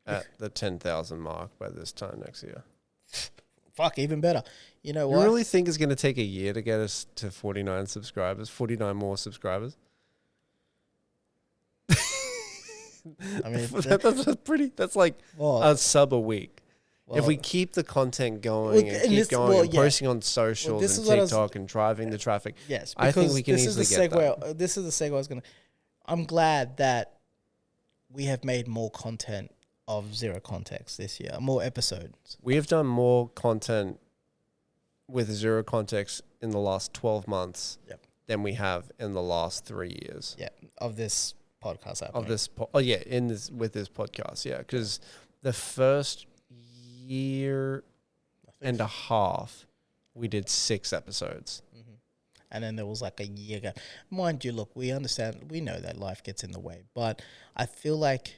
at the 10,000 mark by this time next year. Fuck, even better. You know what? You really think it's going to take a year to get us to 49 subscribers, 49 more subscribers? I mean, that's like a sub a week. If we keep the content going and keep going and posting on socials and TikTok and driving the traffic, yes, I think we can easily get that. This is the segue I was going to... I'm glad that we have made more content of zero context this year, more episodes. We have done more content with zero context in the last 12 months than we have in the last 3 years. Yeah, of this podcast. With this podcast, because the first year and a half, we did 6 episodes. Mm-hmm. And then there was like a year ago. Mind you, look, we understand, we know that life gets in the way, but I feel like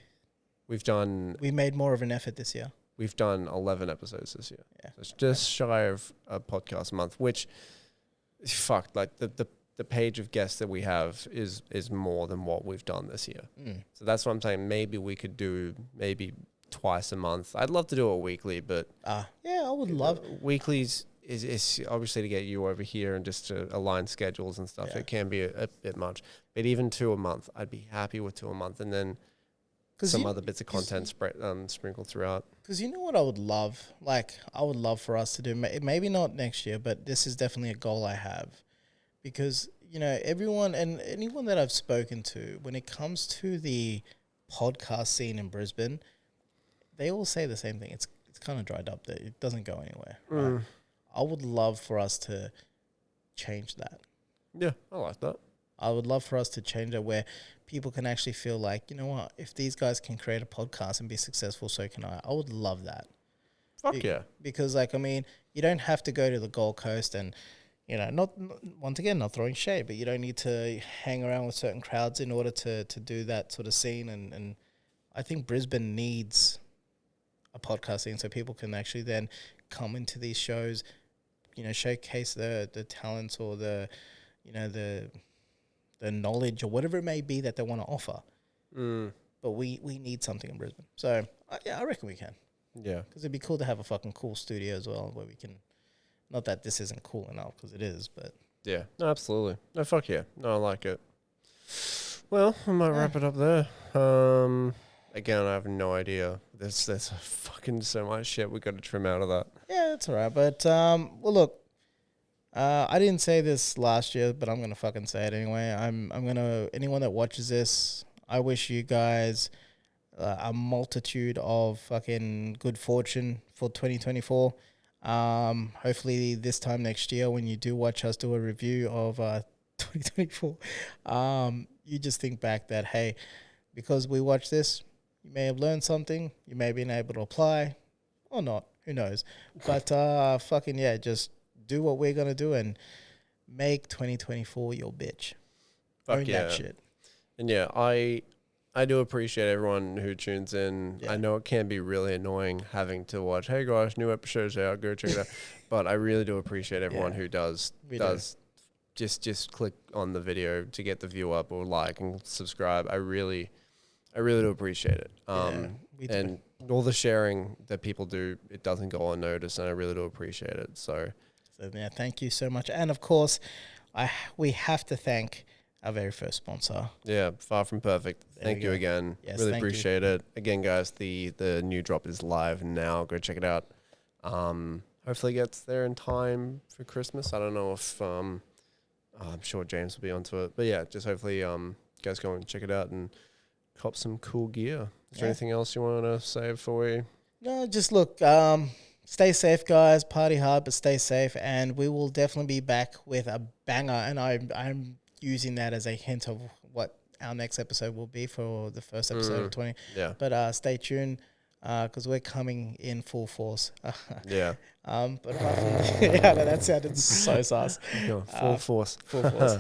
we made more of an effort this year. We've done 11 episodes this year. Yeah. So it's just shy of a podcast a month, which, fuck, like the page of guests that we have is more than what we've done this year. So that's what I'm saying. Maybe we could do twice a month. I'd love to do it weekly, but I would love weeklies is obviously to get you over here and just to align schedules and stuff. It can be a bit much, but even 2 a month, I'd be happy with 2 a month, and then some other bits of content sprinkled throughout. Because you know what I would love? Like, I would love for us to do, maybe not next year, but this is definitely a goal I have. Because, you know, everyone and anyone that I've spoken to, when it comes to the podcast scene in Brisbane, they all say the same thing. It's kind of dried up. It doesn't go anywhere. Right? I would love for us to change that. Yeah, I like that. I would love for us to change it where people can actually feel like, you know what, if these guys can create a podcast and be successful, so can I. I would love that. Fuck yeah. Because, like, I mean, you don't have to go to the Gold Coast and, you know, not once again, not throwing shade, but you don't need to hang around with certain crowds in order to do that sort of scene. And I think Brisbane needs a podcast scene so people can actually then come into these shows, you know, showcase the talents or the knowledge or whatever it may be that they want to offer. But we need something in Brisbane. So, I reckon we can. Yeah. Because it'd be cool to have a fucking cool studio as well where we can... Not that this isn't cool enough, because it is, but... Yeah. No, absolutely. No, fuck yeah. No, I like it. Well, I might wrap it up there. again, I have no idea. There's fucking so much shit we got to trim out of that. Yeah, that's all right. But well, look, I didn't say this last year, but I'm gonna fucking say it anyway. I'm gonna anyone that watches this, I wish you guys a multitude of fucking good fortune for 2024. Hopefully this time next year when you do watch us do a review of 2024, you just think back that, hey, because we watched this, you may have learned something, you may have been able to apply or not, who knows. But fucking yeah, just do what we're gonna do and make 2024 your bitch. Own that shit. And yeah, I do appreciate everyone who tunes in. Yeah. I know it can be really annoying having to watch, hey guys, new episodes out, go check it out. But I really do appreciate everyone who does just click on the video to get the view up or like and subscribe. I really do appreciate it. And all the sharing that people do, it doesn't go unnoticed, and I really do appreciate it. So yeah, thank you so much. And of course, we have to thank our very first sponsor. Yeah, Far From Perfect. Thank you again. Yes, really appreciate it. Again, guys, the new drop is live now. Go check it out. Hopefully it gets there in time for Christmas. I don't know if I'm sure James will be onto it. But yeah, just hopefully guys go and check it out and cop some cool gear. Is there anything else you want to say before we... No, just look, stay safe, guys. Party hard, but stay safe. And we will definitely be back with a banger. And I'm using that as a hint of what our next episode will be for the first episode of 20. Yeah. But stay tuned because we're coming in full force. Yeah. But apart from yeah, no, that sounded so sus. Full force. Full force.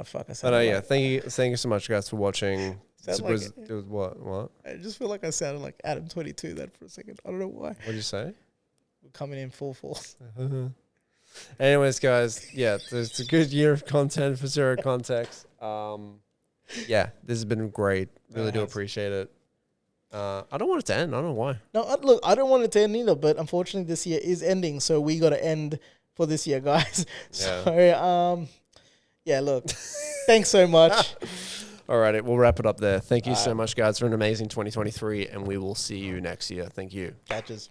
Fuck, I said But yeah, thank you so much, guys, for watching. It was what? I just feel like I sounded like Adam 22 then for a second. I don't know why. What did you say? We're coming in full force. Anyways, guys, yeah, it's a good year of content for Zero Context. Yeah, this has been great. Really do appreciate it. I don't want it to end. I don't know why. No, look, I don't want it to end either, but unfortunately this year is ending, so we got to end for this year, guys. Yeah. So, yeah, look, thanks so much. All right, we'll wrap it up there. Thank you so much, guys, for an amazing 2023, and we will see you next year. Thank you. Catches.